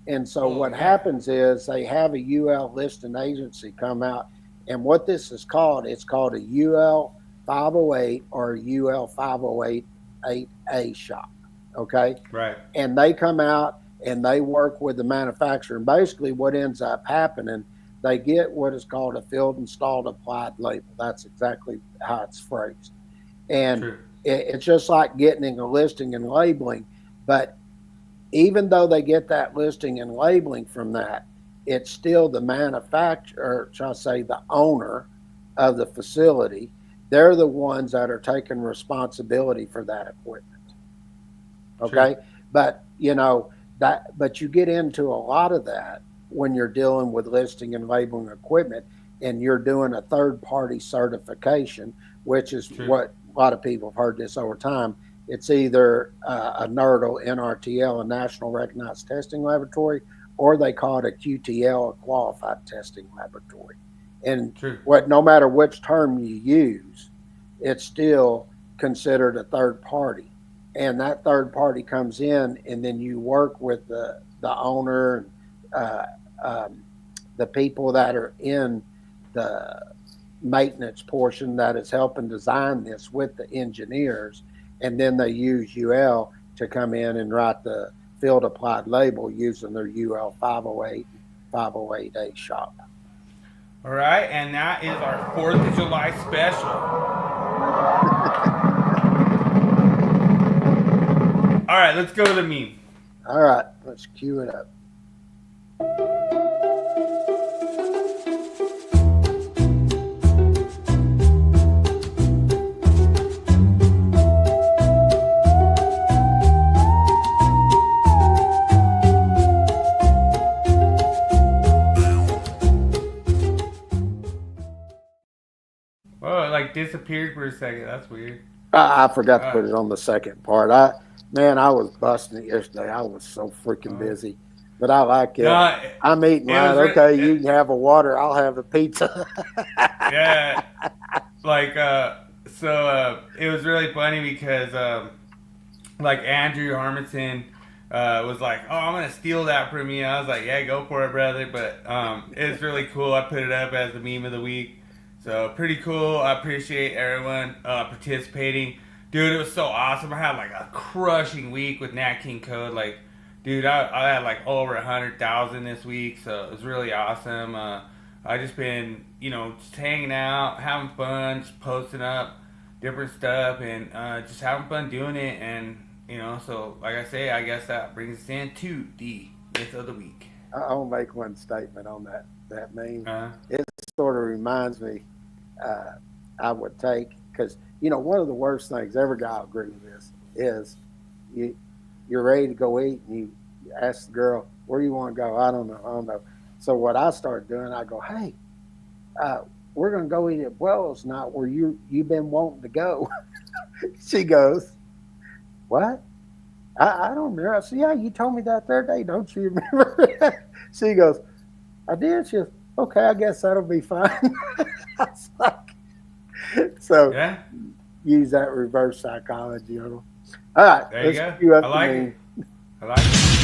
Speaker 2: And so what happens is they have a UL listing agency come out, and what this is called, it's called a UL 508 or UL 508 shop. Okay.
Speaker 1: Right.
Speaker 2: And they come out and they work with the manufacturer. And basically what ends up happening, they get what is called a field installed applied label. That's exactly how it's phrased. And it's just like getting a listing and labeling. But even though they get that listing and labeling from that, it's still the manufacturer, shall I say, the owner of the facility. They're the ones that are taking responsibility for that equipment. Okay.
Speaker 1: True.
Speaker 2: But but you get into a lot of that when you're dealing with listing and labeling equipment and you're doing a third party certification, which is what a lot of people have heard this over time. It's either a NERTL, NRTL, a National Recognized Testing Laboratory, or they call it a QTL, a Qualified Testing Laboratory. And no matter which term you use, it's still considered a third party. And that third party comes in, and then you work with the owner, the people that are in the maintenance portion that is helping design this with the engineers, and then they use UL to come in and write the field applied label using their UL 508, 508A shop.
Speaker 1: All right, and that is our 4th of July special. All right, let's go to the meme.
Speaker 2: All right, let's cue it up.
Speaker 1: Well, it like disappeared for a second. That's weird.
Speaker 2: I forgot to put it on the second part. I was busting it yesterday. I was so freaking busy, but I like it. I'm eating right. Okay, you can have a water. I'll have a pizza.
Speaker 1: Yeah, like so it was really funny because like Andrew Harmison was like, "Oh, I'm gonna steal that from you." I was like, "Yeah, go for it, brother." But it's really cool. I put it up as the meme of the week. So pretty cool. I appreciate everyone participating. Dude, it was so awesome. I had like a crushing week with Nat King Code. Like, dude, I had like over 100,000 this week. So it was really awesome. I just been, just hanging out, having fun, just posting up different stuff and just having fun doing it. And, so like I say, I guess that brings us into the myth of the week.
Speaker 2: I'll make one statement on that meme. It sort of reminds me, I would take, because one of the worst things, every guy will agree with this, is you're ready to go eat and you ask the girl, where do you want to go? I don't know. So what I started doing, I go, hey, we're going to go eat at Wells tonight where you've been wanting to go. She goes, what? I don't remember. I said, yeah, you told me that the other day. Don't you remember? She goes, I did. She goes, okay, I guess that'll be fine. I was like, so use that reverse psychology on them. All right,
Speaker 1: there you go. I like it. I like it.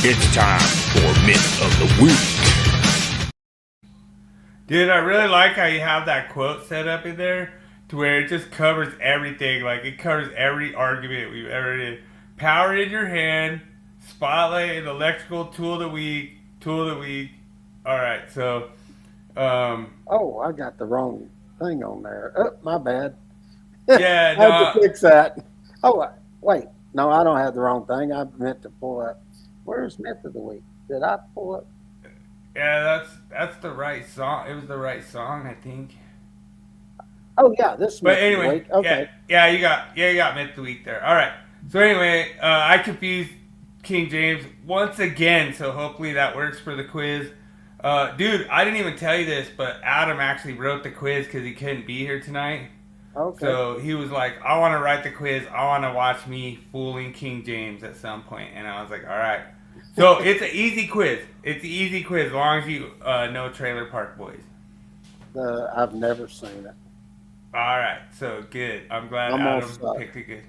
Speaker 4: It's time for Myth of the Week.
Speaker 1: Dude, I really like how you have that quote set up in there to where it just covers everything. Like, it covers every argument we've ever did. Power in your hand, spotlight and electrical tool of the week. All right, so.
Speaker 2: Oh, I got the wrong thing on there. Oh, my bad.
Speaker 1: Yeah,
Speaker 2: I had to fix that. Oh, wait. No, I don't have the wrong thing. I meant to pull up. Where's Myth of the Week? Did I pull up?
Speaker 1: Yeah, that's the right song. It was the right song, I think.
Speaker 2: Oh yeah, this is
Speaker 1: But
Speaker 2: Myth of the
Speaker 1: anyway,
Speaker 2: Week. Okay.
Speaker 1: you got Myth of the Week there. All right. So anyway, I confused King James once again. So hopefully that works for the quiz. Dude, I didn't even tell you this, but Adam actually wrote the quiz because he couldn't be here tonight.
Speaker 2: Okay.
Speaker 1: So he was like, I want to write the quiz. I want to watch me fooling King James at some point. And I was like, all right. So it's an easy quiz. It's an easy quiz as long as you know Trailer Park Boys.
Speaker 2: I've never seen it.
Speaker 1: All right. So good. I'm glad
Speaker 2: I'm
Speaker 1: Adam
Speaker 2: all set.
Speaker 1: picked it good.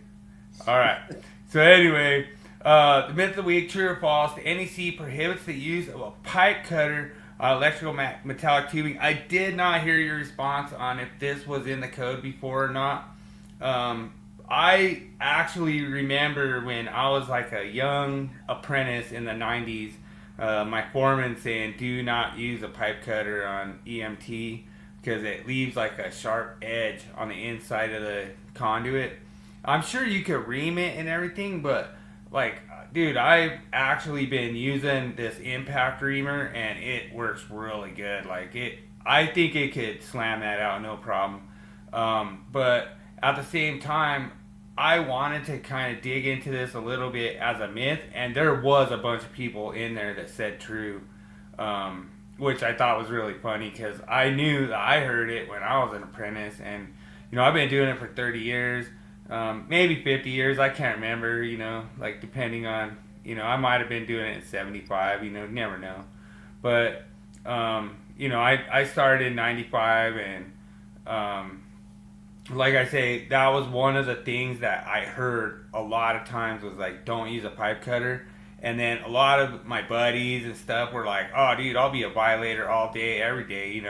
Speaker 1: All right. So anyway, the myth of the week, true or false, the NEC prohibits the use of a pipe cutter on electrical metallic tubing. I did not hear your response on if this was in the code before or not. I actually remember when I was like a young apprentice in the 90s, my foreman saying, do not use a pipe cutter on EMT because it leaves like a sharp edge on the inside of the conduit. I'm sure you could ream it and everything, but like, dude, I've actually been using this impact reamer and it works really good. Like I think it could slam that out no problem. But at the same time, I wanted to kind of dig into this a little bit as a myth, and there was a bunch of people in there that said true, which I thought was really funny because I knew that I heard it when I was an apprentice, and I've been doing it for 30 years, maybe 50 years, I can't remember, like depending on, I might have been doing it at 75, never know, but I started in 95, and like I say, that was one of the things that I heard a lot of times was like, don't use a pipe cutter. And then a lot of my buddies and stuff were like, oh, dude, I'll be a violator all day, every day,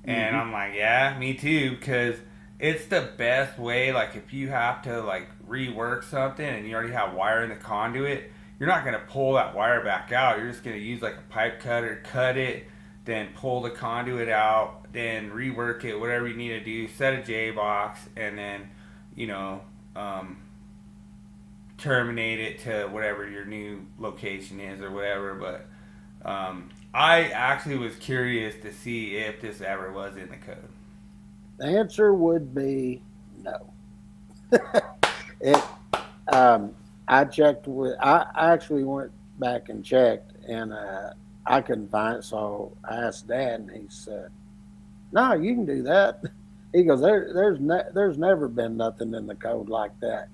Speaker 1: And I'm like, yeah, me too, because it's the best way. Like, if you have to, like, rework something and you already have wire in the conduit, you're not going to pull that wire back out. You're just going to use, like, a pipe cutter, cut it, then pull the conduit out, then rework it, whatever you need to do, set a J-box, and then, terminate it to whatever your new location is or whatever. But I actually was curious to see if this ever was in the code.
Speaker 2: The answer would be no. I checked I actually went back and checked, and I couldn't find it, so I asked Dad, and he said, "No, you can do that." He goes, "There's never been nothing in the code like that."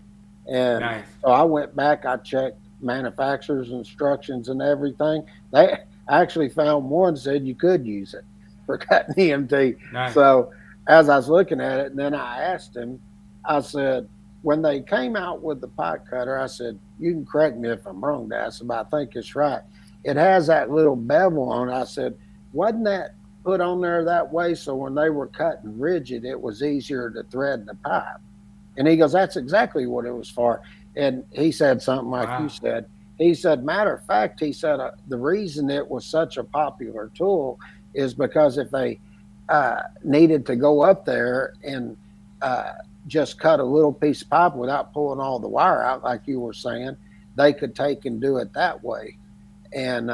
Speaker 2: And
Speaker 1: Nice.
Speaker 2: so I went back. I checked manufacturer's instructions and everything. They actually found one said you could use it for cutting EMT.
Speaker 1: Nice.
Speaker 2: So as I was looking at it, and then I asked him, I said, when they came out with the pipe cutter, I said, you can correct me if I'm wrong, Dad, but I think it's right. It has that little bevel on it. I said, wasn't that put on there that way so when they were cutting rigid, it was easier to thread the pipe? And he goes, that's exactly what it was for. And he said something like
Speaker 1: Wow.
Speaker 2: you said. He said, matter of fact, he said the reason it was such a popular tool is because if they needed to go up there and just cut a little piece of pipe without pulling all the wire out, like you were saying, they could take and do it that way. And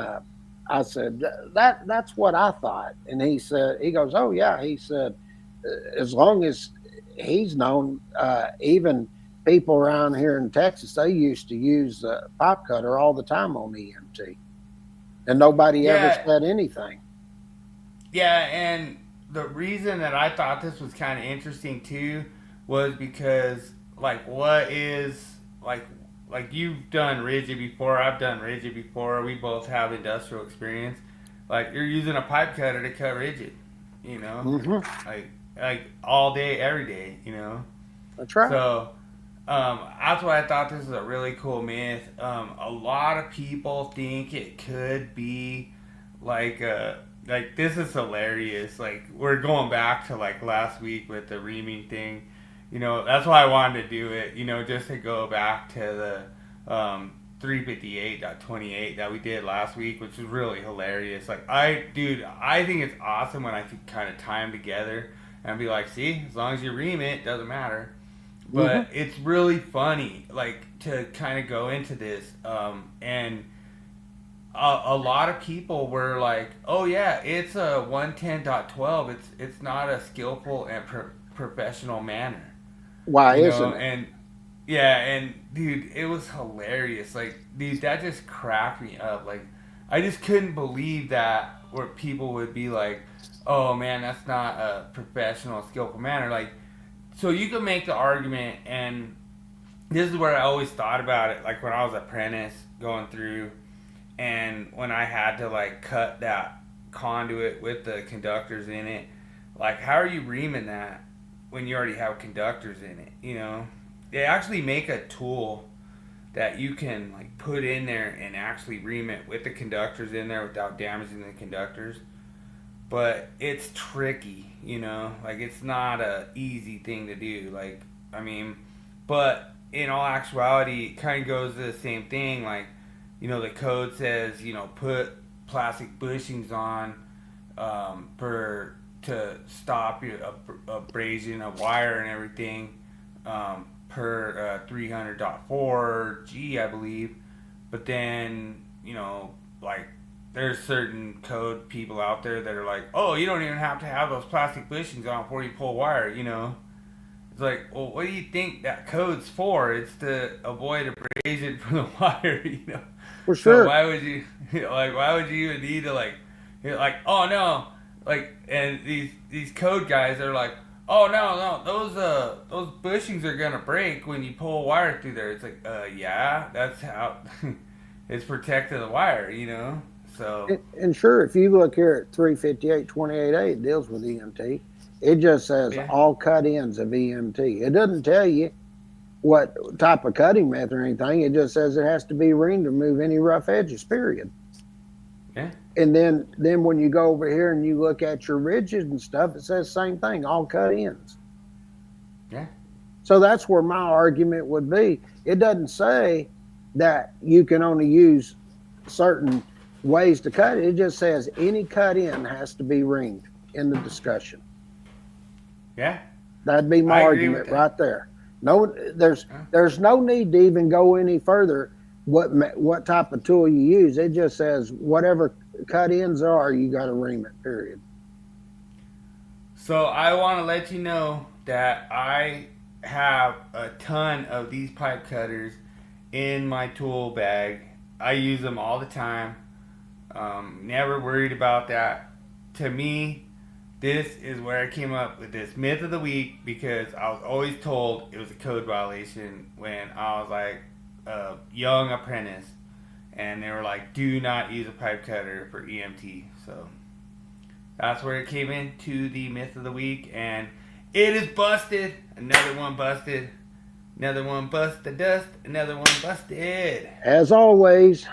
Speaker 2: I said, that's what I thought. And he goes, oh yeah. He said, as long as he's known, even people around here in Texas, they used to use the pipe cutter all the time on EMT, and nobody ever said anything.
Speaker 1: Yeah, and the reason that I thought this was kind of interesting too was because, like, what is, like you've done rigid before, I've done rigid before, we both have industrial experience. Like, you're using a pipe cutter to cut rigid, like all day, every day,
Speaker 2: That's right.
Speaker 1: So, that's why I thought this is a really cool myth. A lot of people think it could be like this is hilarious. Like, we're going back to like last week with the reaming thing. That's why I wanted to do it, just to go back to the 358.28 that we did last week, which was really hilarious. Like, I think it's awesome when I can kind of tie them together and be like, see, as long as you ream it, doesn't matter. But it's really funny, like, to kind of go into this. And a lot of people were like, "Oh yeah, it's a 110.12. It's not a skillful and professional manner."
Speaker 2: Why isn't it?
Speaker 1: And yeah, and dude, it was hilarious. Like, dude, that just cracked me up. Like, I just couldn't believe that where people would be like, "Oh man, that's not a professional, skillful manner." Like, so you could make the argument, and this is where I always thought about it. Like when I was apprentice going through, and when I had to like cut that conduit with the conductors in it, like how are you reaming that when you already have conductors in it? You know, they actually make a tool that you can like put in there and actually ream it with the conductors in there without damaging the conductors. But it's tricky, you know, like it's not a easy thing to do. Like, I mean, but in all actuality, it kind of goes to the same thing. Like, you know, the code says, you know, put plastic bushings on to stop your abrasion of wire and everything per 300.4 G, I believe. But then, you know, like, there's certain code people out there that are like, oh, you don't even have to have those plastic bushings on before you pull wire, you know. It's like, well, what do you think that code's for? It's to avoid abrasion from the wire, you know.
Speaker 2: For sure.
Speaker 1: So why would you, like, why would you even need to, like, oh no, like, and these code guys are like, oh no, those bushings are gonna break when you pull a wire through there. It's like, yeah, that's how it's protecting the wire, you know. So
Speaker 2: and sure, if you look here at 358.28a, it deals with EMT. It just says all cut ends of EMT. It doesn't tell you what type of cutting method or anything. It just says it has to be reamed to remove any rough edges, period.
Speaker 1: Yeah.
Speaker 2: And then when you go over here and you look at your ridges and stuff, it says same thing, all cut ends.
Speaker 1: Yeah.
Speaker 2: So that's where my argument would be. It doesn't say that you can only use certain ways to cut it. It just says any cut in has to be reamed in the discussion.
Speaker 1: Yeah.
Speaker 2: That'd be my argument right there. No, there's no need to even go any further what type of tool you use. It just says whatever cut ends are, you got to ream it, period.
Speaker 1: So I want to let you know that I have a ton of these pipe cutters in my tool bag. I use them all the time. Never worried about that. To me, this is where I came up with this myth of the week, because I was always told it was a code violation when I was like a young apprentice, and they were like, do not use a pipe cutter for EMT. So that's where it came into the myth of the week, and it is busted. Another one busted. Another one busted dust. Another one busted.
Speaker 2: As always.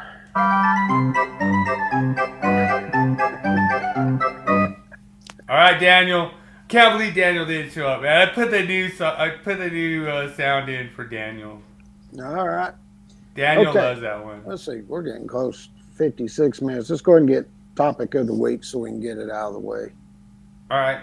Speaker 1: All right, Daniel. Can't believe Daniel didn't show up, man. I put the new sound in for Daniel.
Speaker 2: All right.
Speaker 1: Daniel loves that one.
Speaker 2: Let's see. We're getting close. 56 minutes. Let's go ahead and get topic of the week so we can get it out of the way.
Speaker 1: All right.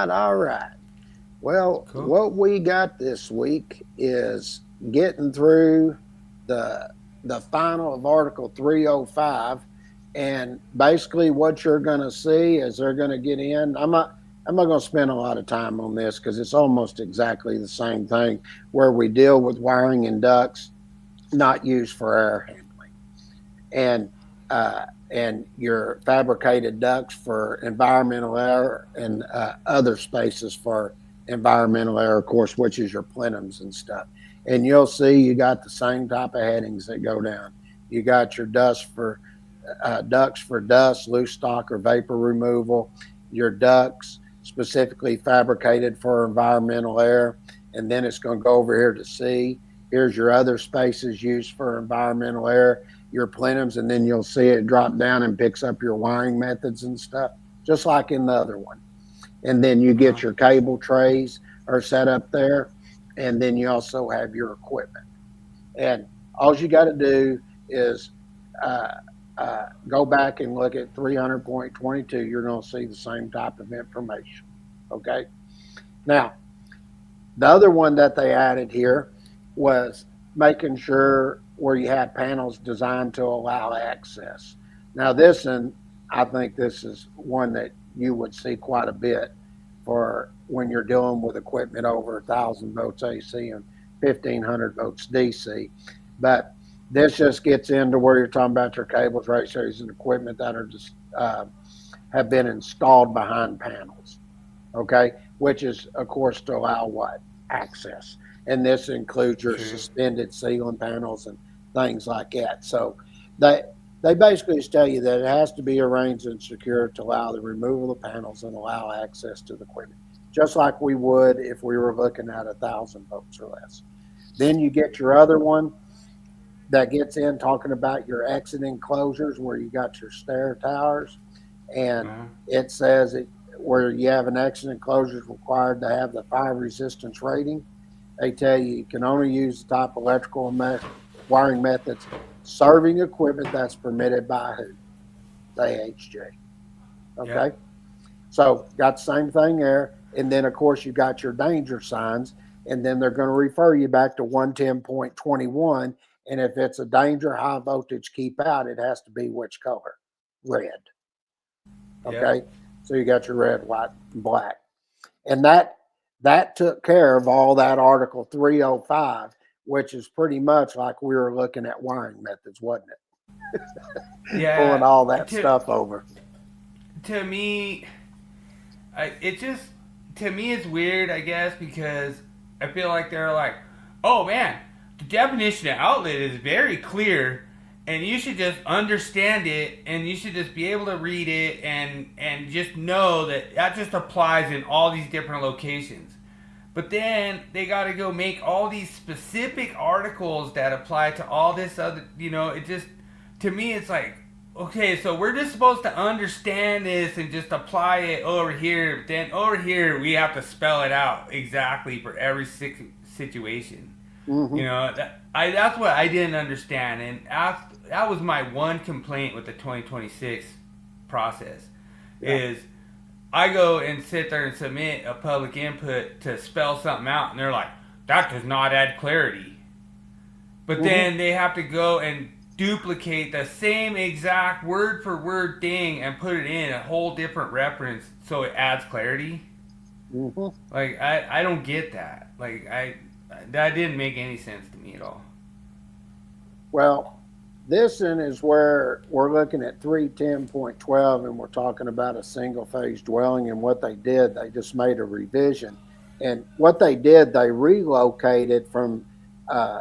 Speaker 2: All right. Well, cool. What we got this week is getting through the final of Article 305, and basically what you're going to see is they're going to get in. I'm not going to spend a lot of time on this because it's almost exactly the same thing, where we deal with wiring and ducts not used for air handling, and your fabricated ducts for environmental air, and other spaces for environmental air, of course, which is your plenums and stuff. And you'll see you got the same type of headings that go down. You got your ducts for dust, loose stock or vapor removal, your ducts specifically fabricated for environmental air. And then it's going to go over here to C. Here's your other spaces used for environmental air, your plenums, and then you'll see it drop down and picks up your wiring methods and stuff, just like in the other one. And then you get your cable trays are set up there, and then you also have your equipment. And all you got to do is go back and look at 300.22. You're going to see the same type of information. Okay. Now, the other one that they added here was making sure where you have panels designed to allow access. Now, this, and I think this is one that you would see quite a bit for when you're dealing with equipment over 1,000 volts AC and 1,500 volts DC. But this just gets into where you're talking about your cables, ratios, and equipment that are just have been installed behind panels. Okay, which is, of course, to allow what? Access. And this includes your suspended ceiling panels and things like that. So they basically just tell you that it has to be arranged and secured to allow the removal of panels and allow access to the equipment, just like we would if we were looking at 1,000 volts or less. Then you get your other one that gets in talking about your exit enclosures where you got your stair towers. And it says where you have an exit enclosure is required to have the 5 resistance rating. They tell you can only use the type electrical and wiring methods serving equipment that's permitted by who? The AHJ. Okay. Yep. So got the same thing there. And then, of course, you got your danger signs. And then they're going to refer you back to 110.21. And if it's a danger, high voltage, keep out, it has to be which color? Red. Okay. Yep. So you got your red, white, and black. And that took care of all that Article 305, which is pretty much like we were looking at wiring methods, wasn't it?
Speaker 1: Yeah.
Speaker 2: Pulling all that stuff over.
Speaker 1: To me, it's weird, I guess, because I feel like they're like, oh man, the definition of outlet is very clear, and you should just understand it, and you should just be able to read it, and just know that just applies in all these different locations. But then they got to go make all these specific articles that apply to all this other, it just, to me, it's like, okay, so we're just supposed to understand this and just apply it over here. But then over here, we have to spell it out exactly for every situation. Mm-hmm. That's what I didn't understand. And that was my one complaint with the 2026 process is I go and sit there and submit a public input to spell something out, and they're like, that does not add clarity. But then they have to go and duplicate the same exact word for word thing and put it in a whole different reference so it adds clarity. Mm-hmm. Like, I don't get that. Like, that didn't make any sense to me at all.
Speaker 2: Well, this one is where we're looking at 310.12, and we're talking about a single phase dwelling. And what they did, they just made a revision. And what they did, they relocated from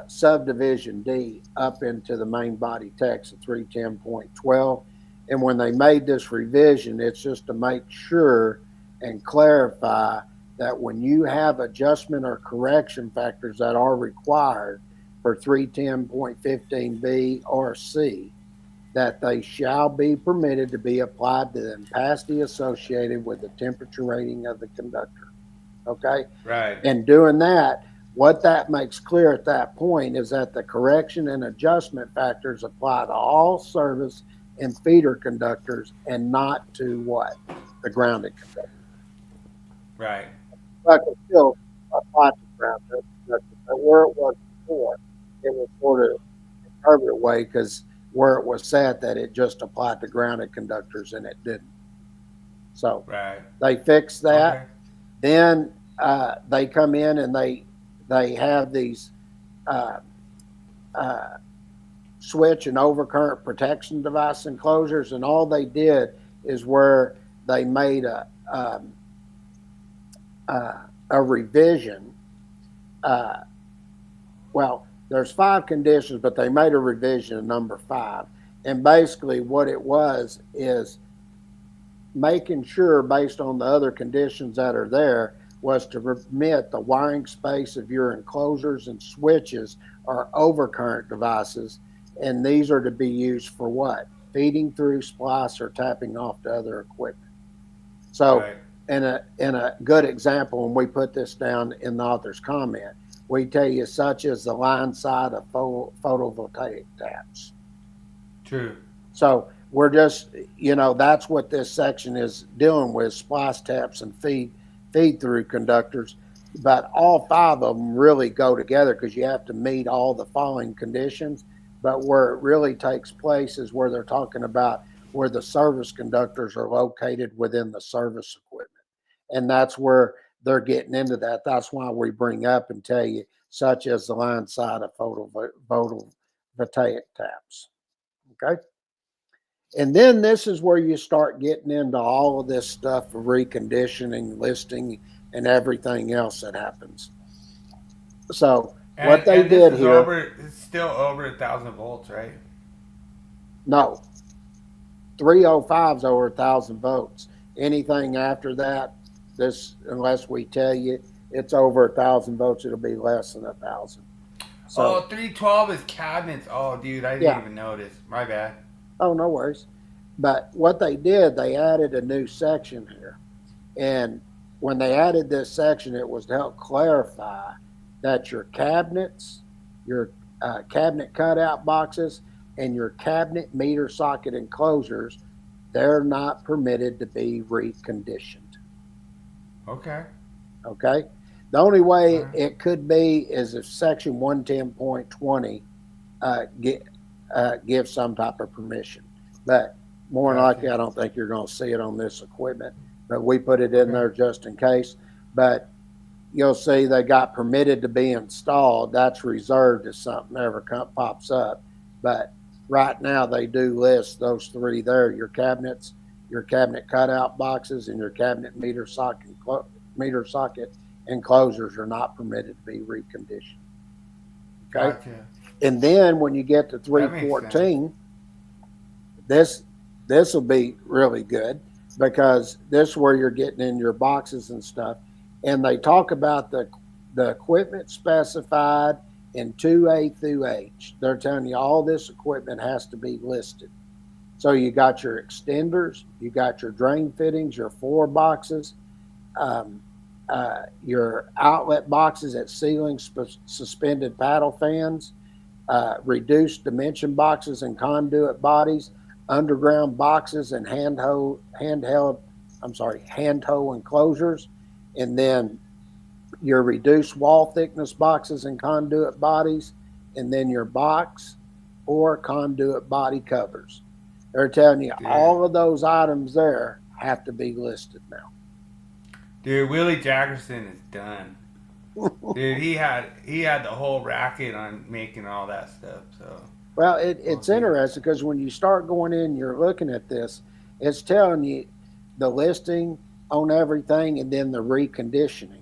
Speaker 2: subdivision D up into the main body text of 310.12. And when they made this revision, it's just to make sure and clarify that when you have adjustment or correction factors that are required for 310.15B or C, that they shall be permitted to be applied to the opacity associated with the temperature rating of the conductor. Okay?
Speaker 1: Right.
Speaker 2: And doing that, what that makes clear at that point is that the correction and adjustment factors apply to all service and feeder conductors and not to what? The grounded conductor.
Speaker 1: Right.
Speaker 2: But it still apply to grounded conductor. But where it was before, it was sort of a permanent way because where it was set that it just applied to grounded conductors and it didn't. So they fixed that. Okay. Then they come in and they have these switch and overcurrent protection device enclosures, and all they did is where they made a revision. Well, there's 5 conditions, but they made a revision of number 5. And basically what it was is making sure, based on the other conditions that are there, was to permit the wiring space of your enclosures and switches are overcurrent devices, and these are to be used for what? Feeding through, splice, or tapping off to other equipment. So,
Speaker 1: Right.
Speaker 2: in a good example, when we put this down in the author's comment, we tell you such as the line side of photovoltaic taps.
Speaker 1: True.
Speaker 2: So we're just, that's what this section is dealing with: splice taps and feed through conductors. But all five of them really go together because you have to meet all the following conditions. But where it really takes place is where they're talking about where the service conductors are located within the service equipment. And that's where they're getting into that. That's why we bring up and tell you, such as the line side of photovoltaic taps. Okay. And then this is where you start getting into all of this stuff of reconditioning, listing, and everything else that happens. So what they did here,
Speaker 1: It's still over 1,000 volts, right?
Speaker 2: no, 305 is over 1,000 volts. Anything after that, unless we tell you it's over 1,000 volts, it'll be less than 1,000. So,
Speaker 1: 312 is cabinets. Oh, dude, I didn't even notice. My bad.
Speaker 2: Oh, no worries. But what they did, they added a new section here. And when they added this section, it was to help clarify that your cabinets, your cabinet cutout boxes, and your cabinet meter socket enclosures, they're not permitted to be reconditioned.
Speaker 1: Okay.
Speaker 2: Okay. The only way it could be is if Section 110.20 gives some type of permission. But more than likely, I don't think you're going to see it on this equipment. But we put it in there just in case. But you'll see they got permitted to be installed. That's reserved if something ever pops up. But right now, they do list those three there: your cabinets, your cabinet cutout boxes, and your cabinet meter socket enclosures are not permitted to be reconditioned. Okay.
Speaker 1: Gotcha.
Speaker 2: And then when you get to 314, this will be really good because this is where you're getting in your boxes and stuff. And they talk about the equipment specified in 2A through H. They're telling you all this equipment has to be listed. So you got your extenders, you got your drain fittings, your floor boxes, your outlet boxes at ceiling suspended paddle fans, reduced dimension boxes and conduit bodies, underground boxes and hand hoe enclosures, and then your reduced wall thickness boxes and conduit bodies, and then your box or conduit body covers. They're telling you all of those items there have to be listed now.
Speaker 1: Dude, Willie Jackerson is done. Dude, he had the whole racket on making all that stuff. So
Speaker 2: well, it's interesting because when you start going in, you're looking at this, it's telling you the listing on everything and then the reconditioning.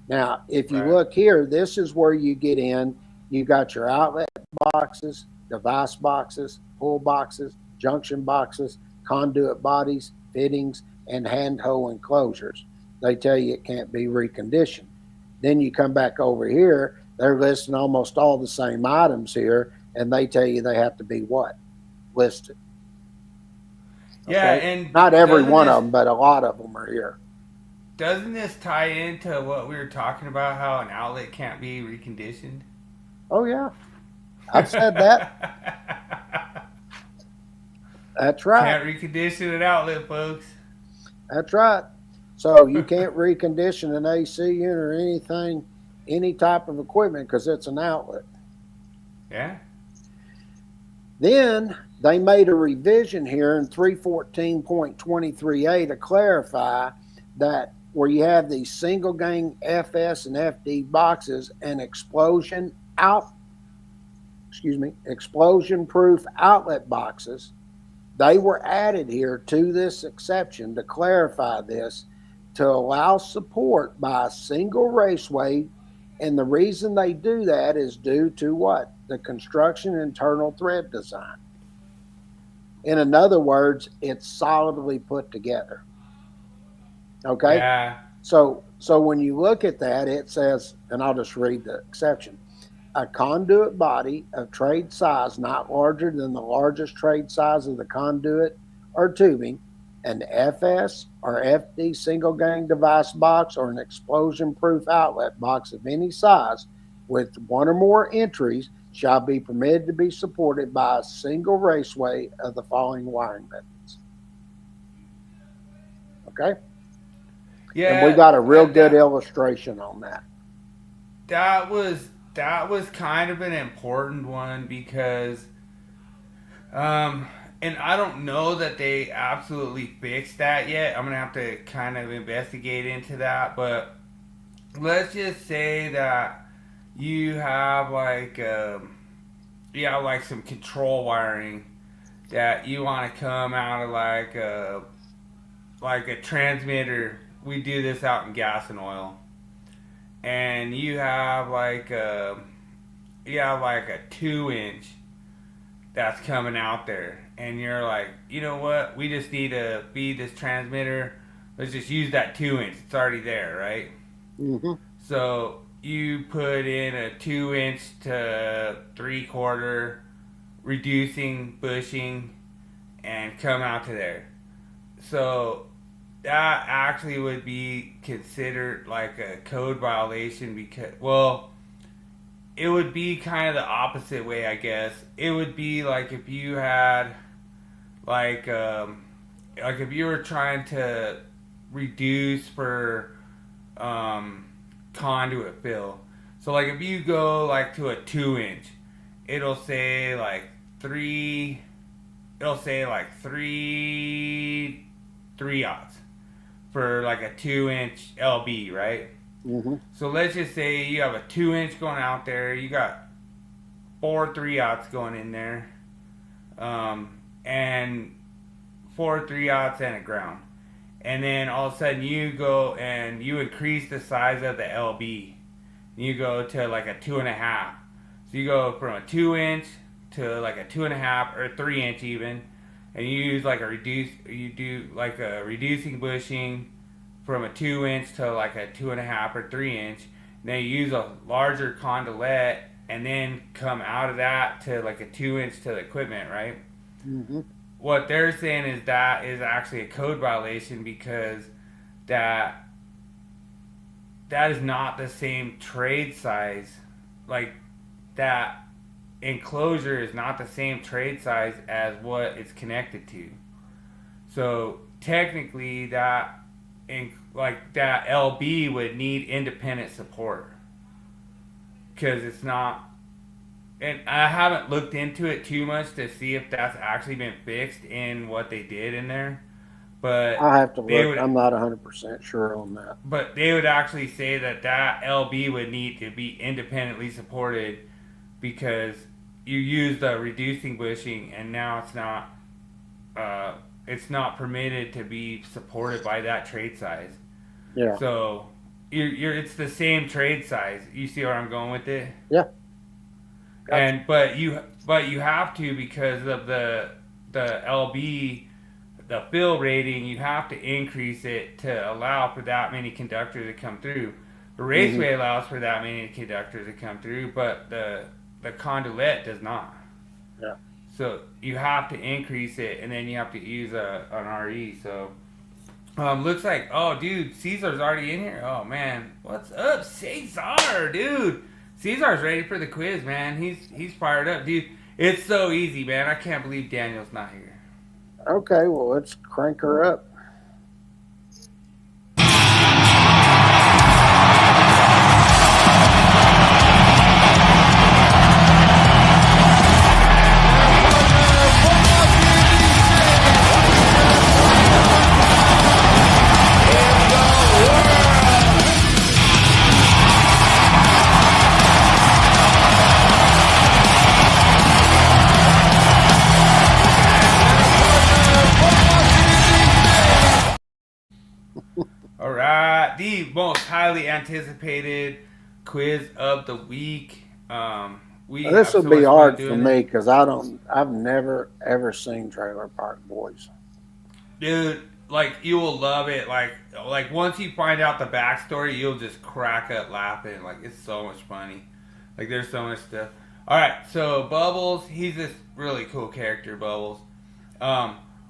Speaker 2: Now, if you look here, this is where you get in. You got your outlet boxes, device boxes, pull boxes, junction boxes, conduit bodies, fittings, and hand hoe enclosures. They tell you it can't be reconditioned. Then you come back over here, they're listing almost all the same items here, and they tell you they have to be what? Listed.
Speaker 1: Yeah,
Speaker 2: Okay?
Speaker 1: and
Speaker 2: not every one of them, but a lot of them are here.
Speaker 1: Doesn't this tie into what we were talking about, how an outlet can't be reconditioned?
Speaker 2: Oh, yeah. I've said that. That's right.
Speaker 1: Can't recondition an outlet, folks.
Speaker 2: That's right. So you can't recondition an AC unit or anything, any type of equipment because it's an outlet.
Speaker 1: Yeah.
Speaker 2: Then they made a revision here in 314.23a to clarify that where you have these single gang FS and FD boxes and explosion proof outlet boxes, they were added here to this exception to clarify this, to allow support by a single raceway. And the reason they do that is due to what? The construction internal thread design. In other words, it's solidly put together. Okay.
Speaker 1: Yeah.
Speaker 2: So when you look at that, it says, and I'll just read the exception: a conduit body of trade size not larger than the largest trade size of the conduit or tubing, an FS or FD single gang device box, or an explosion proof outlet box of any size with one or more entries shall be permitted to be supported by a single raceway of the following wiring methods. Okay?
Speaker 1: Yeah.
Speaker 2: And we got a real good illustration on that.
Speaker 1: That was kind of an important one because and I don't know that they absolutely fixed that yet. I'm gonna have to kind of investigate into that, but let's just say that you have like some control wiring that you want to come out of like a transmitter. We do this out in gas and oil, and you have like a 2-inch that's coming out there, and you're like, you know what? We just need to feed this transmitter. Let's just use that 2-inch. It's already there, right?
Speaker 2: Mm-hmm.
Speaker 1: So you put in a 2-inch to 3/4 reducing bushing and come out to there. So that actually would be considered like a code violation because, well, it would be kind of the opposite way, I guess. It would be like if you had like if you were trying to reduce for conduit fill. So like if you go like to a 2-inch, it'll say like three aughts for like a 2-inch LB, right?
Speaker 2: Mm-hmm.
Speaker 1: So let's just say you have a 2-inch going out there, you got 4 3/0 going in there, and 4 3/0 and a ground. And then all of a sudden you go and you increase the size of the LB. You go to like a 2.5. So you go from a 2-inch to like a 2.5 or 3-inch even, and you use like you do like a reducing bushing from a 2-inch to like a 2.5 or 3-inch. Then you use a larger conduit and then come out of that to like a 2-inch to the equipment, right?
Speaker 2: Mm-hmm.
Speaker 1: What they're saying is that is actually a code violation because that is not the same trade size. Like that enclosure is not the same trade size as what it's connected to. So technically that LB would need independent support because it's not. And I haven't looked into it too much to see if that's actually been fixed in what they did in there. But
Speaker 2: I have to look. I'm not 100% sure on that.
Speaker 1: But they would actually say that LB would need to be independently supported because you use the reducing bushing and now it's not permitted to be supported by that trade size.
Speaker 2: Yeah.
Speaker 1: So it's the same trade size. You see where I'm going with it?
Speaker 2: Yeah. Gotcha.
Speaker 1: And but you have to because of the LB, the fill rating. You have to increase it to allow for that many conductors to come through. The raceway allows for that many conductors to come through, but the conduit does not.
Speaker 2: Yeah.
Speaker 1: So you have to increase it, and then you have to use an RE. So looks like, oh dude, Caesar's already in here. Oh man, what's up, Cesar, dude? Cesar's ready for the quiz, man. He's fired up, dude. It's so easy, man. I can't believe Daniel's not here.
Speaker 2: Okay, well, let's crank her up.
Speaker 1: Alright, the most highly anticipated quiz of the week.
Speaker 2: This will be hard for me because I've never ever seen Trailer Park Boys.
Speaker 1: Dude, like you will love it. Like once you find out the backstory, you'll just crack up laughing. Like it's so much funny. Like there's so much stuff. All right, so Bubbles, he's this really cool character, Bubbles.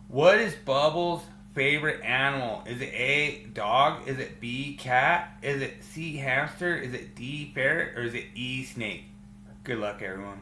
Speaker 1: What is Bubbles' favorite animal? Is it A, dog? Is it B, cat? Is it C, hamster? Is it D, ferret? Or is it E, snake? Good luck, everyone.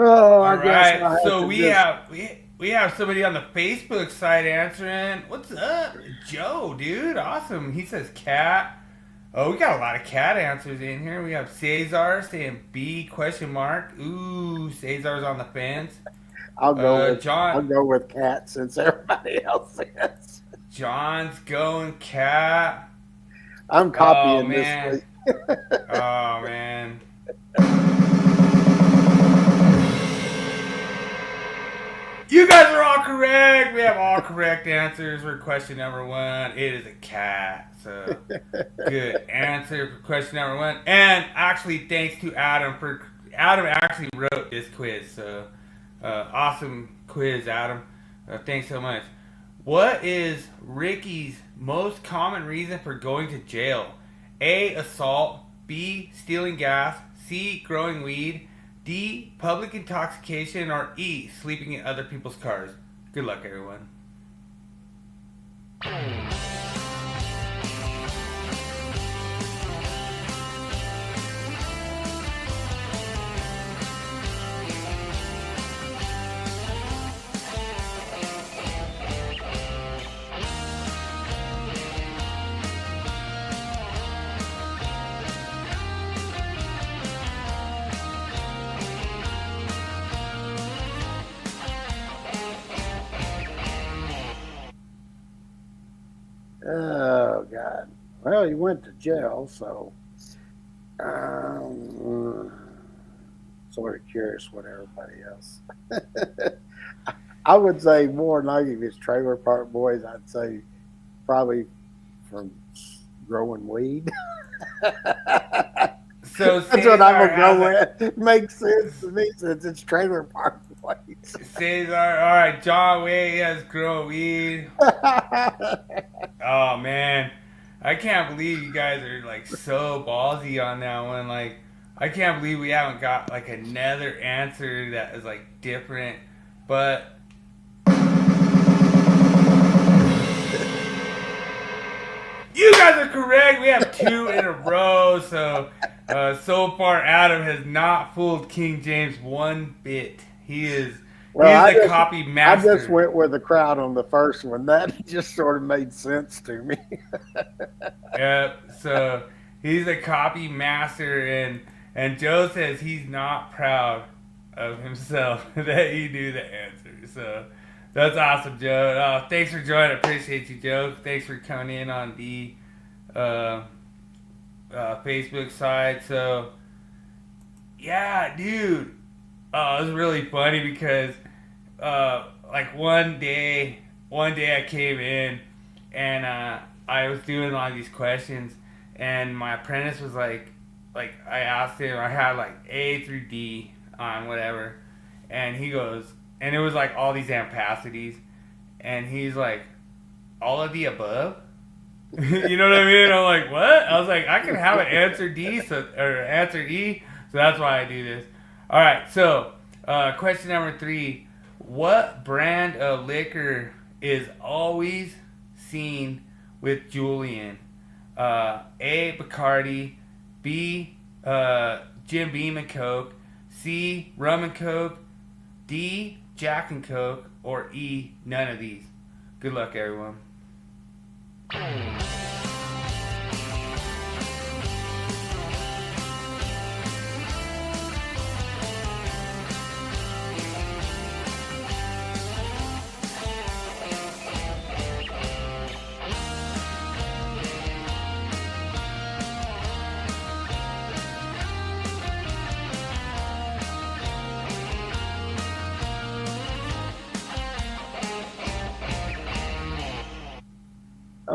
Speaker 2: Oh,
Speaker 1: All right,
Speaker 2: I
Speaker 1: so we have somebody on the Facebook side answering. What's up, Joe, dude? Awesome. He says cat. Oh, we got a lot of cat answers in here. We have Cesar saying B question mark. Ooh, Cesar's on the fence.
Speaker 2: I'll go with
Speaker 1: John.
Speaker 2: I'll go with cat since everybody else is.
Speaker 1: John's going cat.
Speaker 2: I'm copying this week.
Speaker 1: Oh man. You guys are all correct. We have all correct answers for question number 1. It is a cat. So good answer for question number 1. And actually, thanks to Adam Adam actually wrote this quiz. So awesome quiz, Adam. Thanks so much. What is Ricky's most common reason for going to jail? A, assault. B, stealing gas. C, growing weed. D, public intoxication. Or E, sleeping in other people's cars. Good luck, everyone.
Speaker 2: Oh God! Well, he went to jail, so sort of curious what everybody else. I would say more than likely if it's Trailer Park Boys. I'd say probably from growing weed.
Speaker 1: So
Speaker 2: That's what I'm gonna go with. It makes sense to me since it's Trailer Park Boys.
Speaker 1: Cesar, all right, John Way has grown weed. Oh man, I can't believe you guys are like so ballsy on that one. Like, I can't believe we haven't got like another answer that is like different. But you guys are correct. We have 2 in a row. So so far, Adam has not fooled King James one bit. He is a copy master.
Speaker 2: I just went with the crowd on the first one. That just sort of made sense to me.
Speaker 1: Yep. So he's a copy master, and Joe says he's not proud of himself that he knew the answer. So that's awesome, Joe. Thanks for joining. I appreciate you, Joe. Thanks for coming in on the Facebook side. So yeah, dude. It was really funny because, like one day I came in and I was doing all these questions, and my apprentice was like I asked him, I had like A through D on whatever, and he goes, and it was like all these ampacities, and he's like, all of the above. You know what I mean? I'm like, what? I was like, I can have an answer D or answer E, so that's why I do this. All right, so question number 3. What brand of liquor is always seen with Julian? A, Bacardi. B, Jim Beam and Coke. C, Rum and Coke. D, Jack and Coke. Or E, none of these. Good luck, everyone.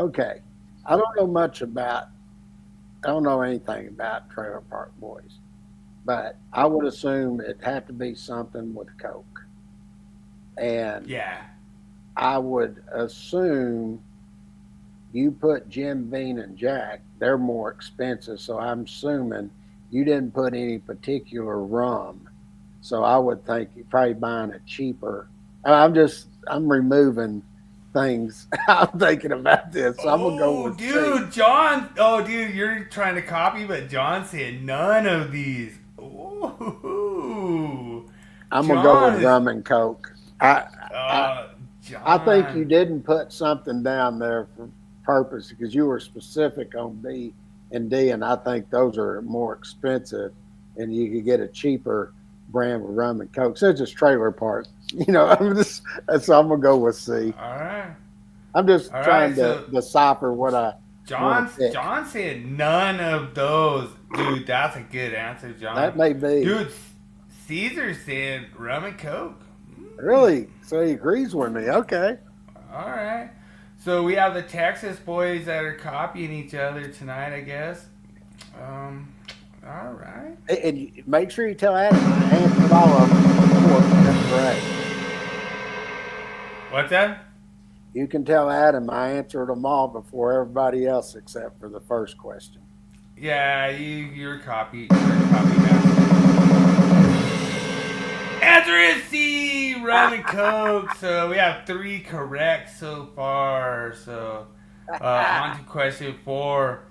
Speaker 2: Okay. I don't know anything about Trailer Park Boys, but I would assume it'd have to be something with Coke. And
Speaker 1: Yeah.
Speaker 2: I would assume you put Jim Beam and Jack, they're more expensive. So I'm assuming you didn't put any particular rum. So I would think you're probably buying a cheaper. I'm removing things. I'm thinking about this. So I'm going to go
Speaker 1: Oh,
Speaker 2: with
Speaker 1: dude,
Speaker 2: C.
Speaker 1: John. Oh, dude, you're trying to copy, but John said none of these. Ooh.
Speaker 2: I'm going to go
Speaker 1: John
Speaker 2: with
Speaker 1: is.
Speaker 2: rum and Coke. I, I,
Speaker 1: John.
Speaker 2: I think you didn't put something down there for purpose because you were specific on B and D, and I think those are more expensive, and you could get a cheaper brand of rum and Coke. So it's just trailer park, so I'm gonna go with C.
Speaker 1: All right.
Speaker 2: I'm just
Speaker 1: All
Speaker 2: trying
Speaker 1: right.
Speaker 2: to
Speaker 1: So
Speaker 2: decipher what I want to pick.
Speaker 1: John said none of those. Dude, that's a good answer, John.
Speaker 2: That may be.
Speaker 1: Dude, Caesar said rum and Coke.
Speaker 2: Really? So he agrees with me. Okay.
Speaker 1: All right. So we have the Texas boys that are copying each other tonight, I guess. All right.
Speaker 2: And make sure you tell Adam I answered all of them before. That's correct.
Speaker 1: What's that?
Speaker 2: You can tell Adam I answered them all before everybody else except for the first question.
Speaker 1: Yeah, you're copy master. Answer is C, rum and Coke. So we have 3 correct so far. So on to question 4.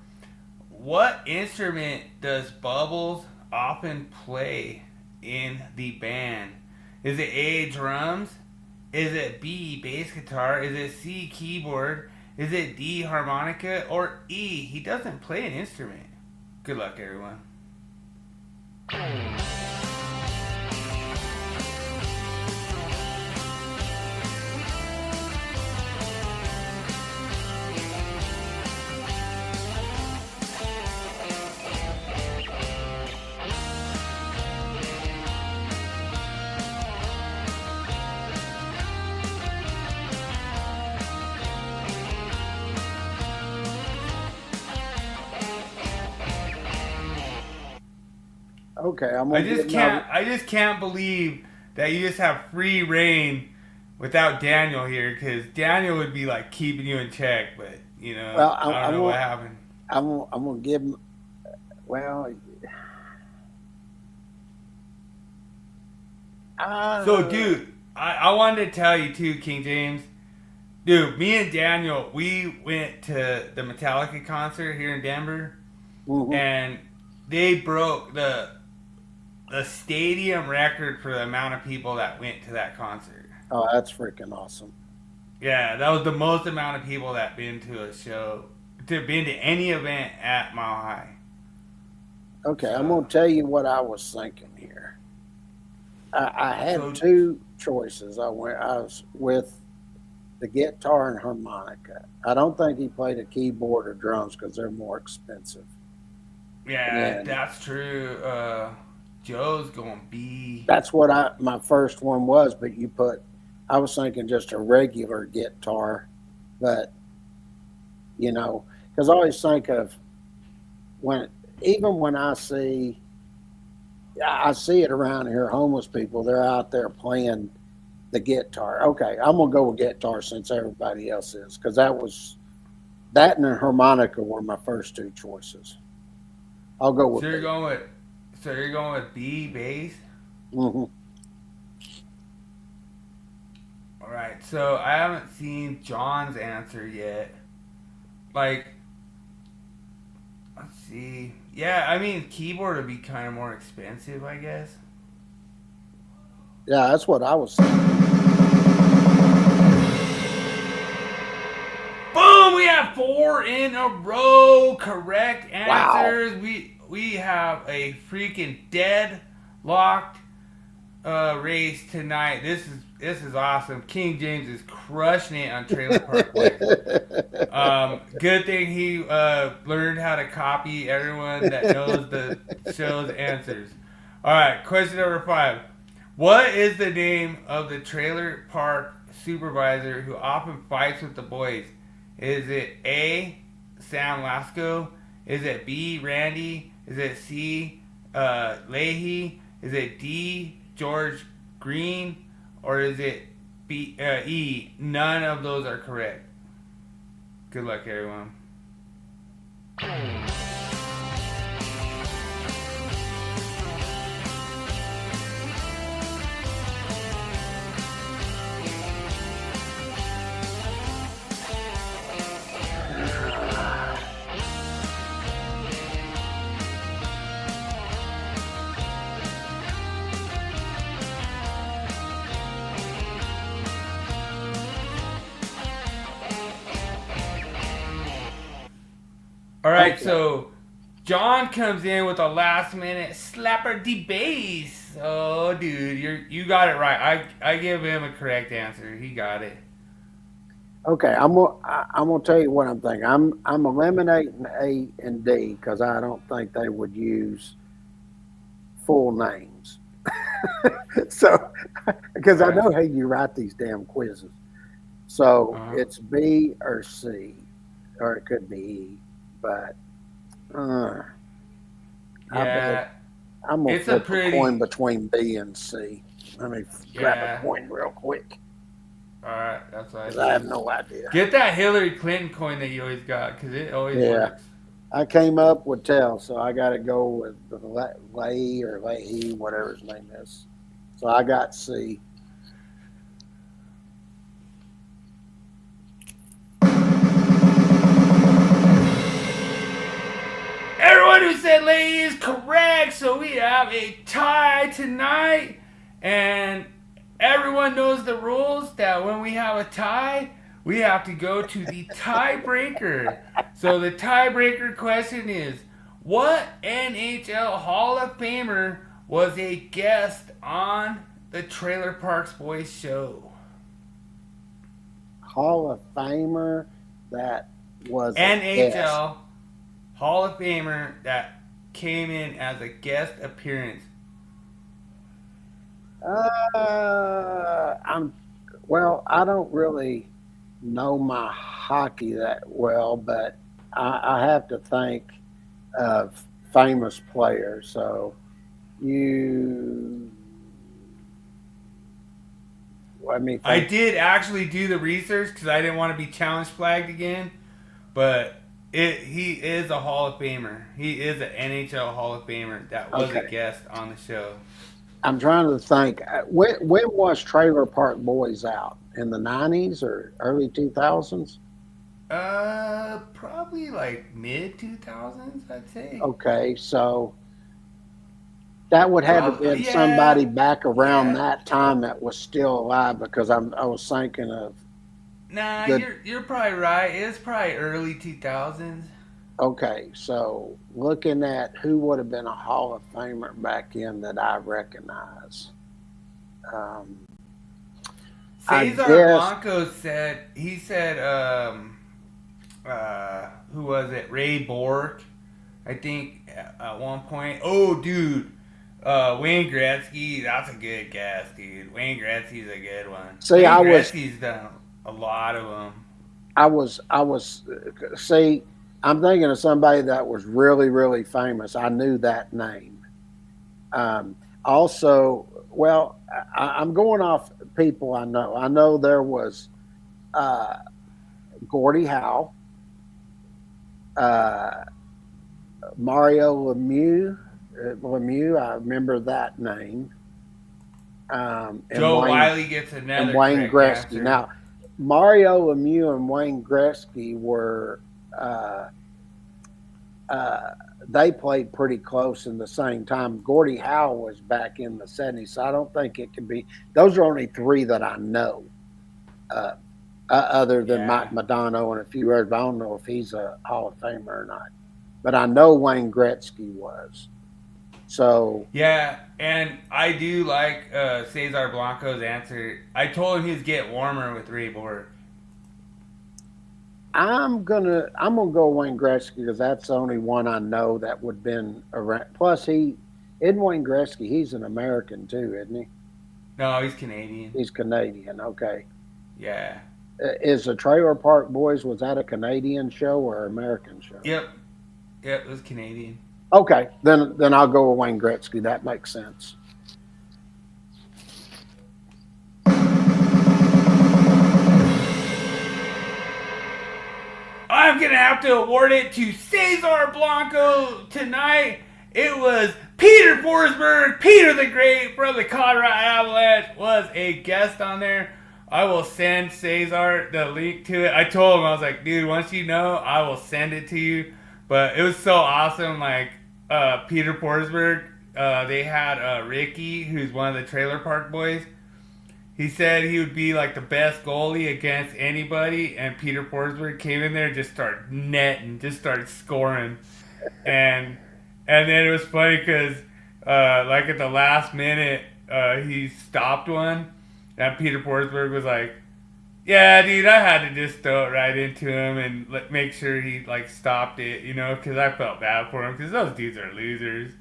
Speaker 1: What instrument does Bubbles often play in the band? Is it A, drums? Is it B, bass guitar? Is it C, keyboard? Is it D, harmonica? Or E, he doesn't play an instrument? Good luck, everyone.
Speaker 2: Okay, I'm
Speaker 1: I
Speaker 2: gonna
Speaker 1: just can't believe that you just have free reign without Daniel here, because Daniel would be like keeping you in check, but
Speaker 2: Well,
Speaker 1: I don't know what happened.
Speaker 2: I'm gonna give him. Well,
Speaker 1: So, dude, I wanted to tell you too, King James. Dude, me and Daniel, we went to the Metallica concert here in Denver, and they broke the stadium record for the amount of people that went to that concert.
Speaker 2: Oh, that's freaking awesome.
Speaker 1: Yeah, that was the most amount of people that been to a show, been to any event at Mile High.
Speaker 2: Okay,
Speaker 1: So,
Speaker 2: I'm gonna tell you what I was thinking here. I had 2 choices. I was with the guitar and harmonica. I don't think he played a keyboard or drums because they're more expensive.
Speaker 1: yeah,
Speaker 2: And
Speaker 1: that's true. Joe's going B.
Speaker 2: that's what my first one was. But I was thinking just a regular guitar, but because I always think of even when I see it around here, homeless people, they're out there playing the guitar. Okay, I'm gonna go with guitar since everybody else is, because that and the harmonica were my first 2 choices. I'll go with.
Speaker 1: So you're going with B, bass.
Speaker 2: Mm-hmm.
Speaker 1: All right. So I haven't seen John's answer yet. Like, let's see. Yeah, I mean, keyboard would be kind of more expensive, I guess.
Speaker 2: Yeah, that's what I was thinking.
Speaker 1: Boom! We have 4 in a row correct answers. Wow. We have a freaking deadlocked race tonight. This is awesome. King James is crushing it on Trailer Park Boys. Good thing he learned how to copy everyone that knows the show's answers. All right, question number 5. What is the name of the trailer park supervisor who often fights with the boys? Is it A, Sam Lasco? Is it B, Randy? Is it C, Leahy? Is it D, George Green? Or is it E, none of those are correct? Good luck, everyone. All right,
Speaker 2: Okay.
Speaker 1: so John comes in with a last minute slapper debase. Oh, dude, you got it right. I give him a correct answer. He got it.
Speaker 2: Okay, I'm gonna tell you what I'm thinking. I'm eliminating A and D because I don't think they would use full names. So, because I know how you write these damn quizzes. So it's B or C, or it could be E. But I bet I'm gonna
Speaker 1: it's a
Speaker 2: flip a coin between B and C. Let me grab a coin real quick.
Speaker 1: All right, that's what
Speaker 2: I have no idea.
Speaker 1: Get that Hillary Clinton coin that you always got, because it always works.
Speaker 2: I came up with Tell, so I got to go with the Leahy or Leahy, whatever his name is. So I got C.
Speaker 1: Everyone who said Leahy is correct, so we have a tie tonight, and everyone knows the rules that when we have a tie, we have to go to the tiebreaker. So the tiebreaker question is, what NHL Hall of Famer was a guest on the Trailer Parks Boys show?
Speaker 2: Hall of Famer that was
Speaker 1: NHL Hall of Famer that came in as a guest appearance.
Speaker 2: I don't really know my hockey that well, but I have to think of famous players. So
Speaker 1: I did actually do the research because I didn't want to be challenge flagged again, but he is a Hall of Famer. He is an NHL Hall of Famer that was a guest on the show.
Speaker 2: I'm trying to think. When was Trailer Park Boys out? In the 90s or early 2000s?
Speaker 1: Probably like mid 2000s, I'd say.
Speaker 2: Okay, so that would have to be somebody back around that time that was still alive, because I was thinking of.
Speaker 1: Nah, you're probably right. It's probably early 2000s.
Speaker 2: Okay, so looking at who would have been a Hall of Famer back in that I recognize.
Speaker 1: Cesar Blanco said, who was it? Ray Bork, I think, at one point. Oh, dude. Wayne Gretzky, that's a good guess, dude. Wayne Gretzky's a good one.
Speaker 2: See,
Speaker 1: Gretzky's done a lot of them.
Speaker 2: I'm thinking of somebody that was really, really famous. I knew that name. Also, well, I'm going off people I know. I know there was Gordie Howe, Mario Lemieux. I remember that name.
Speaker 1: Joe Wiley gets another.
Speaker 2: And Wayne Gretzky.
Speaker 1: Answer.
Speaker 2: Now, Mario Lemieux and Wayne Gretzky were they played pretty close in the same time. Gordie Howe was back in the 70s, so I don't think it could be. Those are only three that I know, other than Mike Madonna and a few others. But I don't know if he's a Hall of Famer or not. But I know Wayne Gretzky was. So
Speaker 1: yeah, and I do like Cesar Blanco's answer. I told him he'd get warmer with Ray Bork.
Speaker 2: I'm gonna go Wayne Gretzky because that's the only one I know that would have been around. Plus, isn't Wayne Gretzky? He's an American too, isn't he?
Speaker 1: No, he's Canadian.
Speaker 2: He's Canadian. Okay.
Speaker 1: Yeah.
Speaker 2: Is the Trailer Park Boys, was that a Canadian show or American show?
Speaker 1: Yep. Yep, it was Canadian.
Speaker 2: Okay, then I'll go with Wayne Gretzky. That makes sense.
Speaker 1: I'm going to have to award it to Cesar Blanco tonight. It was Peter Forsberg, Peter the Great from the Colorado Avalanche, was a guest on there. I will send Cesar the link to it. I told him, I was like, dude, once you know, I will send it to you. But it was so awesome. Like, Peter Forsberg, they had Ricky, who's one of the Trailer Park Boys. He said he would be like the best goalie against anybody, and Peter Forsberg came in there and just started netting, just started scoring. And then it was funny because, like at the last minute, he stopped one, and Peter Forsberg was like, "Yeah, dude, I had to just throw it right into him and make sure he like stopped it, you know, because I felt bad for him because those dudes are losers."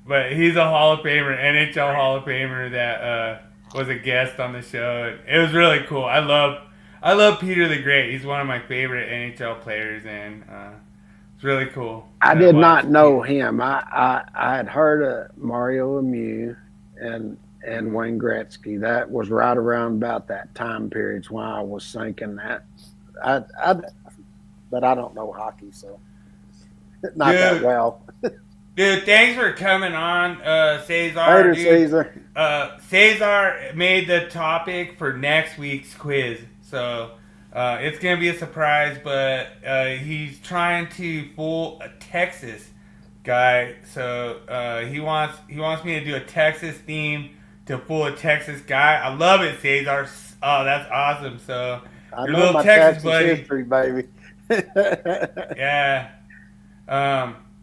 Speaker 1: But he's a Hall of Famer, NHL Hall of Famer that was a guest on the show. It was really cool. I love Peter the Great. He's one of my favorite NHL players, and it's really cool.
Speaker 2: I did not know him. I had heard of Mario Lemieux and Wayne Gretzky. That was right around about that time period when I was thinking that. But I don't know hockey, so not that well.
Speaker 1: Dude, thanks for coming on, Cesar.
Speaker 2: Later,
Speaker 1: dude.
Speaker 2: Caesar.
Speaker 1: Cesar made the topic for next week's quiz, so it's gonna be a surprise. But he's trying to fool a Texas guy, so he wants me to do a Texas theme to fool a Texas guy. I love it, Cesar. Oh, that's awesome. So
Speaker 2: I
Speaker 1: your
Speaker 2: know
Speaker 1: little
Speaker 2: my
Speaker 1: Texas
Speaker 2: Texas
Speaker 1: buddy,
Speaker 2: history, baby.
Speaker 1: yeah.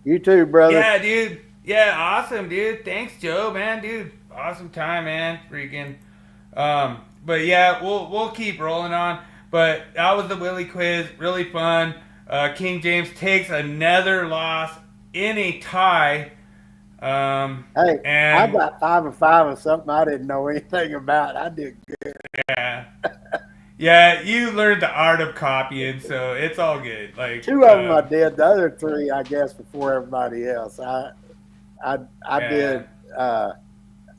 Speaker 2: You too, brother.
Speaker 1: Yeah, dude. Yeah, awesome, dude. Thanks, Joe, man, dude. Awesome time, man. Freaking. But yeah, we'll keep rolling on. But that was the Willie Quiz. Really fun. King James takes another loss in a tie.
Speaker 2: Hey,
Speaker 1: and
Speaker 2: I got 5 and 5 or something I didn't know anything about. I did good.
Speaker 1: yeah. Yeah, you learned the art of copying, so it's all good. Like
Speaker 2: 2 of them I did. The other 3, I guess, before everybody else. I did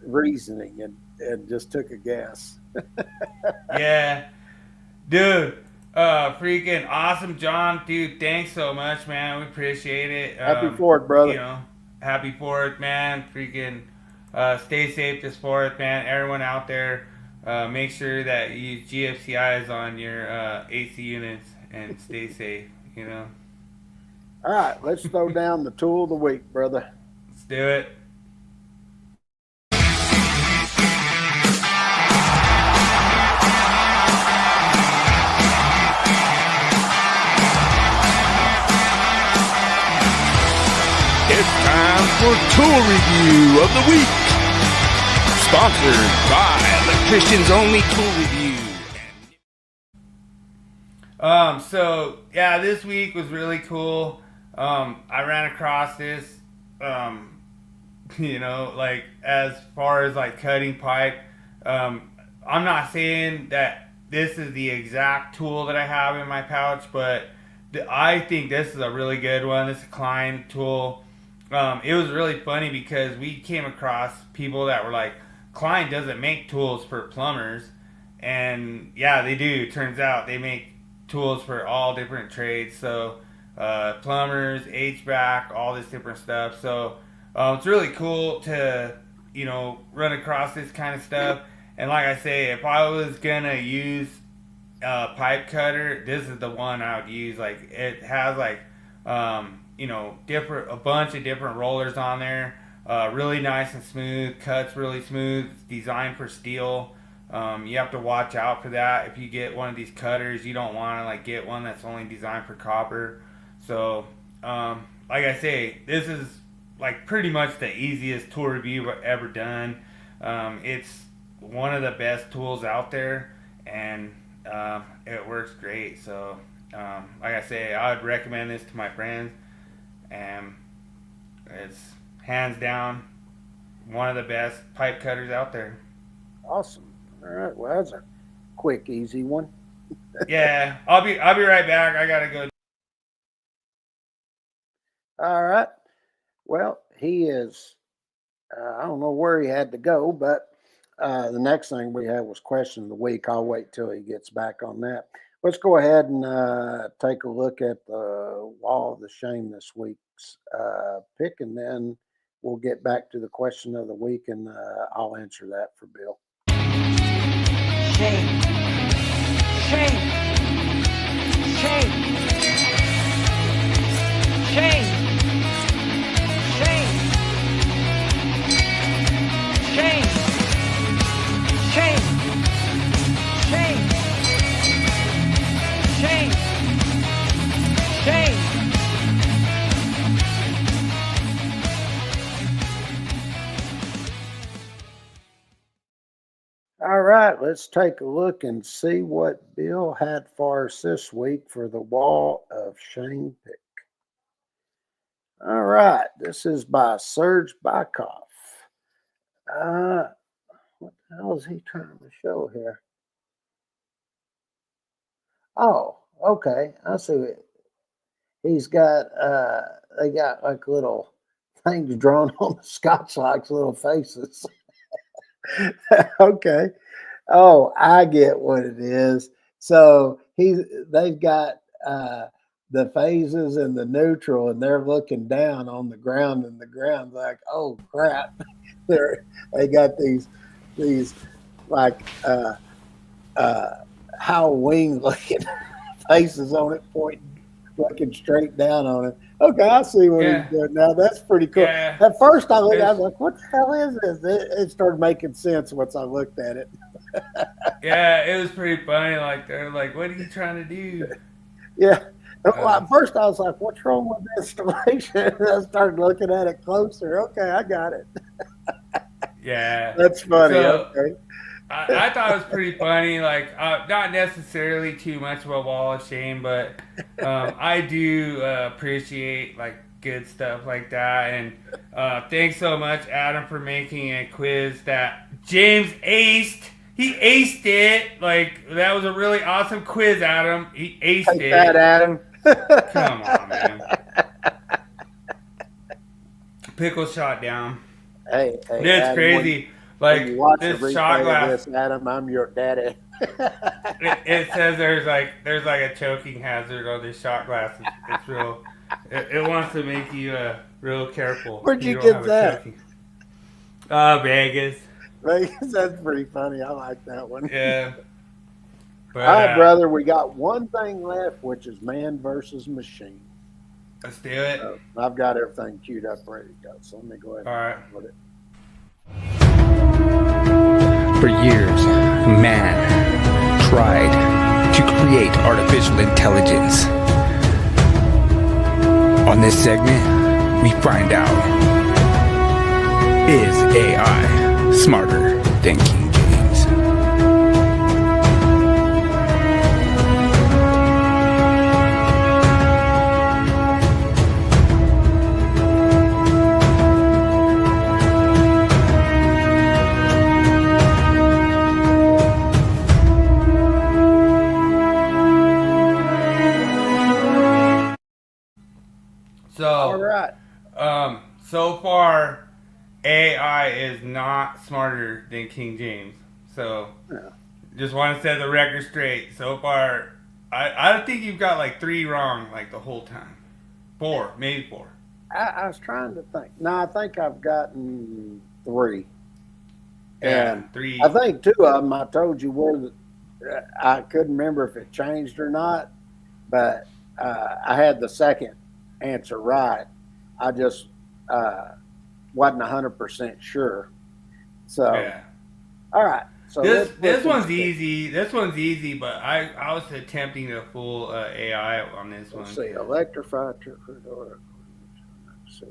Speaker 2: reasoning and just took a guess.
Speaker 1: Yeah, dude. Freaking awesome, John. Dude, thanks so much, man. We appreciate it.
Speaker 2: Happy 4th, brother.
Speaker 1: You know, happy 4th, man. Freaking stay safe this 4th, man. Everyone out there. Make sure that you use GFCIs on your AC units and stay safe, you know.
Speaker 2: All right, let's throw down the tool of the week, brother.
Speaker 1: Let's do it.
Speaker 4: It's time for Tool Review of the Week. Sponsored by Electricians Only Tool Review.
Speaker 1: So yeah, this week was really cool. I ran across this, you know, like as far as like cutting pipe. I'm not saying that this is the exact tool that I have in my pouch, but I think this is a really good one. This is a Klein tool. It was really funny because we came across people that were like, Klein doesn't make tools for plumbers, and yeah, they do. Turns out they make tools for all different trades. So plumbers, HVAC, all this different stuff. So it's really cool to, you know, run across this kind of stuff. And like I say, if I was gonna use a pipe cutter, this is the one I would use. Like it has like you know, a bunch of different rollers on there. Really nice and smooth, cuts really smooth. It's designed for steel. You have to watch out for that. If you get one of these cutters, you don't want to like get one that's only designed for copper. So, like I say, this is like pretty much the easiest tool review I've ever done. It's one of the best tools out there, and it works great. So, like I say, I would recommend this to my friends, and it's hands down one of the best pipe cutters out there.
Speaker 2: Awesome. All right. Well, that's a quick, easy one.
Speaker 1: Yeah, I'll be right back. I gotta go.
Speaker 2: All right. Well, he is. I don't know where he had to go, but the next thing we had was question of the week. I'll wait till he gets back on that. Let's go ahead and take a look at the wall of the shame this week's pick, and then we'll get back to the question of the week, and I'll answer that for Bill.
Speaker 5: Shame. Shame. Shame. Shame. Shame. Shame. Shame. Shame. Shame. Shame.
Speaker 2: All right, let's take a look and see what Bill had for us this week for the Wall of Shame pick. All right, this is by Serge Bykov. What the hell is he trying to show here? Oh, okay, I see it. He's got they got like little things drawn on the Scotch like little faces. Okay. Oh, I get what it is. So they've got the phases and the neutral, and they're looking down on the ground, and the ground's like, oh crap. They got these like Halloween looking faces on it, pointing, looking straight down on it. Okay, I see what he's doing now. That's pretty cool.
Speaker 1: Yeah.
Speaker 2: At first, I was like, "What the hell is this?" It started making sense once I looked at it.
Speaker 1: Yeah, it was pretty funny. Like they're like, "What are you trying to do?"
Speaker 2: Yeah. Well, at first, I was like, "What's wrong with the installation?" I started looking at it closer. Okay, I got it.
Speaker 1: Yeah,
Speaker 2: That's funny.
Speaker 1: So,
Speaker 2: okay.
Speaker 1: I thought it was pretty funny. Like, not necessarily too much of a wall of shame, but I do appreciate like good stuff like that. And thanks so much, Adam, for making a quiz that James aced. He aced it. Like, that was a really awesome quiz, Adam. He aced
Speaker 2: Take
Speaker 1: it.
Speaker 2: that, Adam.
Speaker 1: Come on, man. Pickle shot down.
Speaker 2: Hey,
Speaker 1: It's
Speaker 2: Adam,
Speaker 1: crazy.
Speaker 2: when
Speaker 1: Like,
Speaker 2: you watch
Speaker 1: this
Speaker 2: the
Speaker 1: shot
Speaker 2: replay of
Speaker 1: glass.
Speaker 2: this, Adam, I'm your daddy.
Speaker 1: It says there's like a choking hazard on this shot glass. It's real. It wants to make you real careful.
Speaker 2: Where'd you
Speaker 1: don't
Speaker 2: get
Speaker 1: have a
Speaker 2: that?
Speaker 1: choking. Vegas.
Speaker 2: That's pretty funny. I like that one.
Speaker 1: Yeah. But,
Speaker 2: All right, brother, we got one thing left, which is man versus machine.
Speaker 1: Let's do it.
Speaker 2: I've got everything queued up, ready to go. So let me go ahead
Speaker 1: All right.
Speaker 2: and put it.
Speaker 4: For years, man tried to create artificial intelligence. On this segment, we find out, is AI smarter than King James?
Speaker 2: All
Speaker 1: So,
Speaker 2: right.
Speaker 1: so far, AI is not smarter than King James. So,
Speaker 2: Yeah.
Speaker 1: just want to set the record straight. So far, I think you've got like 3 wrong like the whole time. 4, maybe 4.
Speaker 2: I was trying to think. No, I think I've gotten 3.
Speaker 1: Yeah,
Speaker 2: And
Speaker 1: 3.
Speaker 2: I think 2 of them I told you were I couldn't remember if it changed or not, but I had the second answer right. I just wasn't 100% sure. So,
Speaker 1: Yeah.
Speaker 2: all right. So
Speaker 1: This one's easy. This one's easy, but I was attempting to fool AI on this one.
Speaker 2: Let's see. Electrified. Let's see.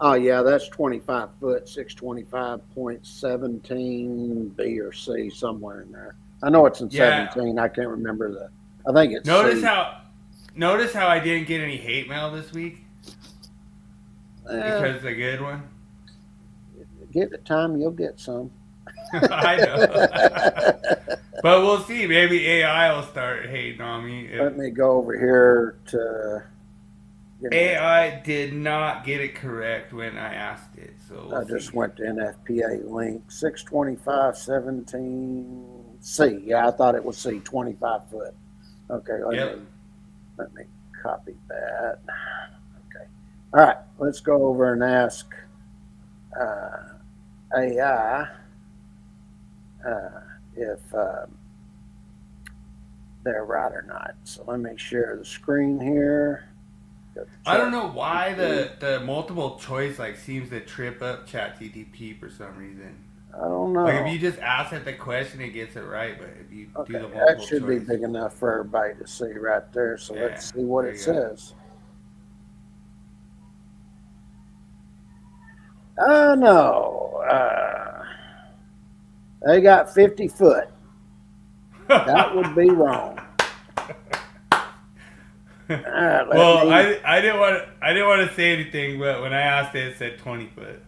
Speaker 2: Oh, yeah, that's 25 foot, 625.17 B or C, somewhere in there. I know it's in 17. I can't remember I think it's
Speaker 1: Notice
Speaker 2: C.
Speaker 1: how I didn't get any hate mail this week? Because it's a good one?
Speaker 2: Give it time, you'll get some.
Speaker 1: I know. But we'll see. Maybe AI will start hating on me.
Speaker 2: Let me go over here to.
Speaker 1: AI did not get it correct when I asked it. So
Speaker 2: I just went to NFPA link 625.17C. Yeah, I thought it was C, 25 foot. Okay, let me copy that. Okay. All right, let's go over and ask AI if they're right or not. So let me share the screen here.
Speaker 1: I don't know why the multiple choice like seems to trip up ChatGPT for some reason.
Speaker 2: I don't know.
Speaker 1: Like if you just ask it the question, it gets it right. But if you do the multiple
Speaker 2: that should
Speaker 1: choice,
Speaker 2: be big enough for everybody to see right there. So
Speaker 1: Yeah,
Speaker 2: let's see what
Speaker 1: there
Speaker 2: it
Speaker 1: you go.
Speaker 2: says. Oh no, they got 50 foot. That would be wrong. Right,
Speaker 1: well, I didn't want to say anything, but when I asked it, it said 20 foot.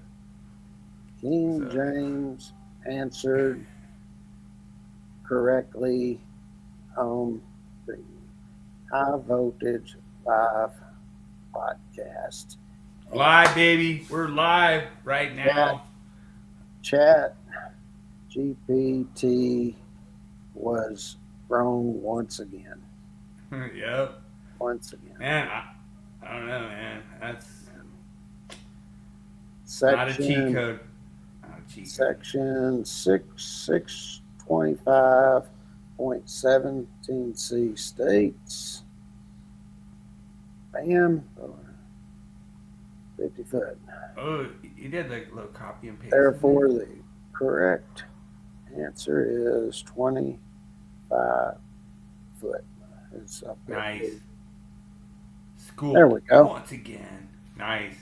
Speaker 2: King
Speaker 1: So.
Speaker 2: James answered correctly on the High Voltage Live podcast.
Speaker 1: Live, baby, we're live right now.
Speaker 2: Chat GPT was wrong once again.
Speaker 1: Yep.
Speaker 2: Once again.
Speaker 1: Man, I don't know, man. That's
Speaker 2: Section,
Speaker 1: not a cheat code. Not a cheat code.
Speaker 2: Section 6625.17C states, bam, 50 foot.
Speaker 1: Oh, you did the little copy and paste.
Speaker 2: Therefore, the correct answer is 25 foot. It's up there.
Speaker 1: Nice. School.
Speaker 2: There we go.
Speaker 1: Once again. Nice.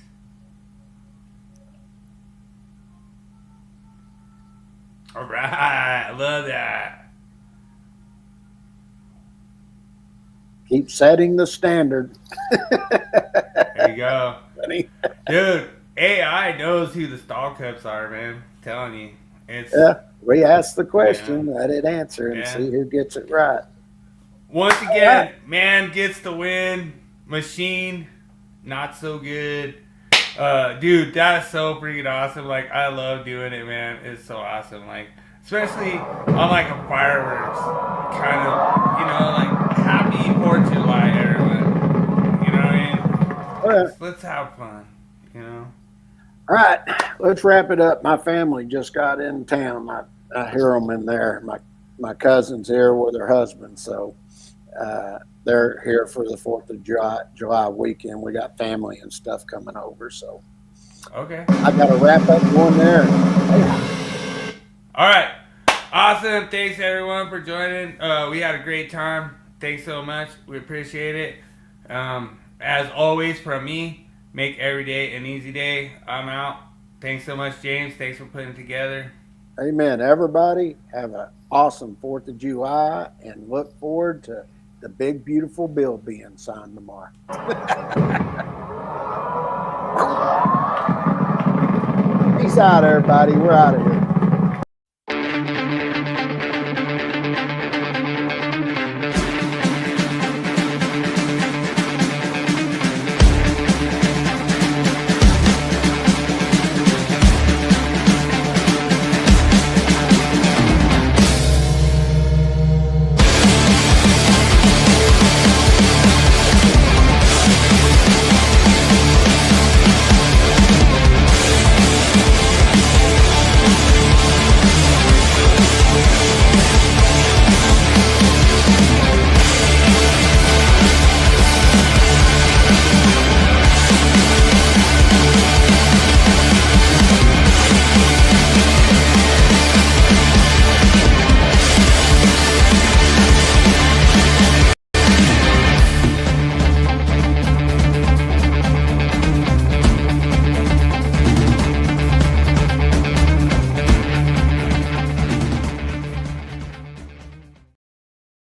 Speaker 1: All right. I love that.
Speaker 2: Keep setting the standard.
Speaker 1: There you go. Dude, AI knows who the stall cups are, man. I'm telling you. It's
Speaker 2: We ask the question, let it answer, and see who gets it right.
Speaker 1: Once again, man gets the win. Machine, not so good. Dude, that's so freaking awesome. Like, I love doing it, man. It's so awesome. Like, especially on like a fireworks kind of, like happy 4th of July, everyone. You know what I mean?
Speaker 2: All right.
Speaker 1: Let's have fun,
Speaker 2: All right, let's wrap it up. My family just got in town. I hear them in there. My cousin's here with her husband, so they're here for the 4th of July weekend. We got family and stuff coming over, so
Speaker 1: Okay.
Speaker 2: I got to wrap up going there.
Speaker 1: All right. Awesome. Thanks, everyone, for joining. We had a great time. Thanks so much. We appreciate it. As always, from me, make every day an easy day. I'm out. Thanks so much, James. Thanks for putting it together.
Speaker 2: Amen. Everybody have an awesome 4th of July and look forward to the big, beautiful bill being signed tomorrow. Peace out, everybody. We're out of here.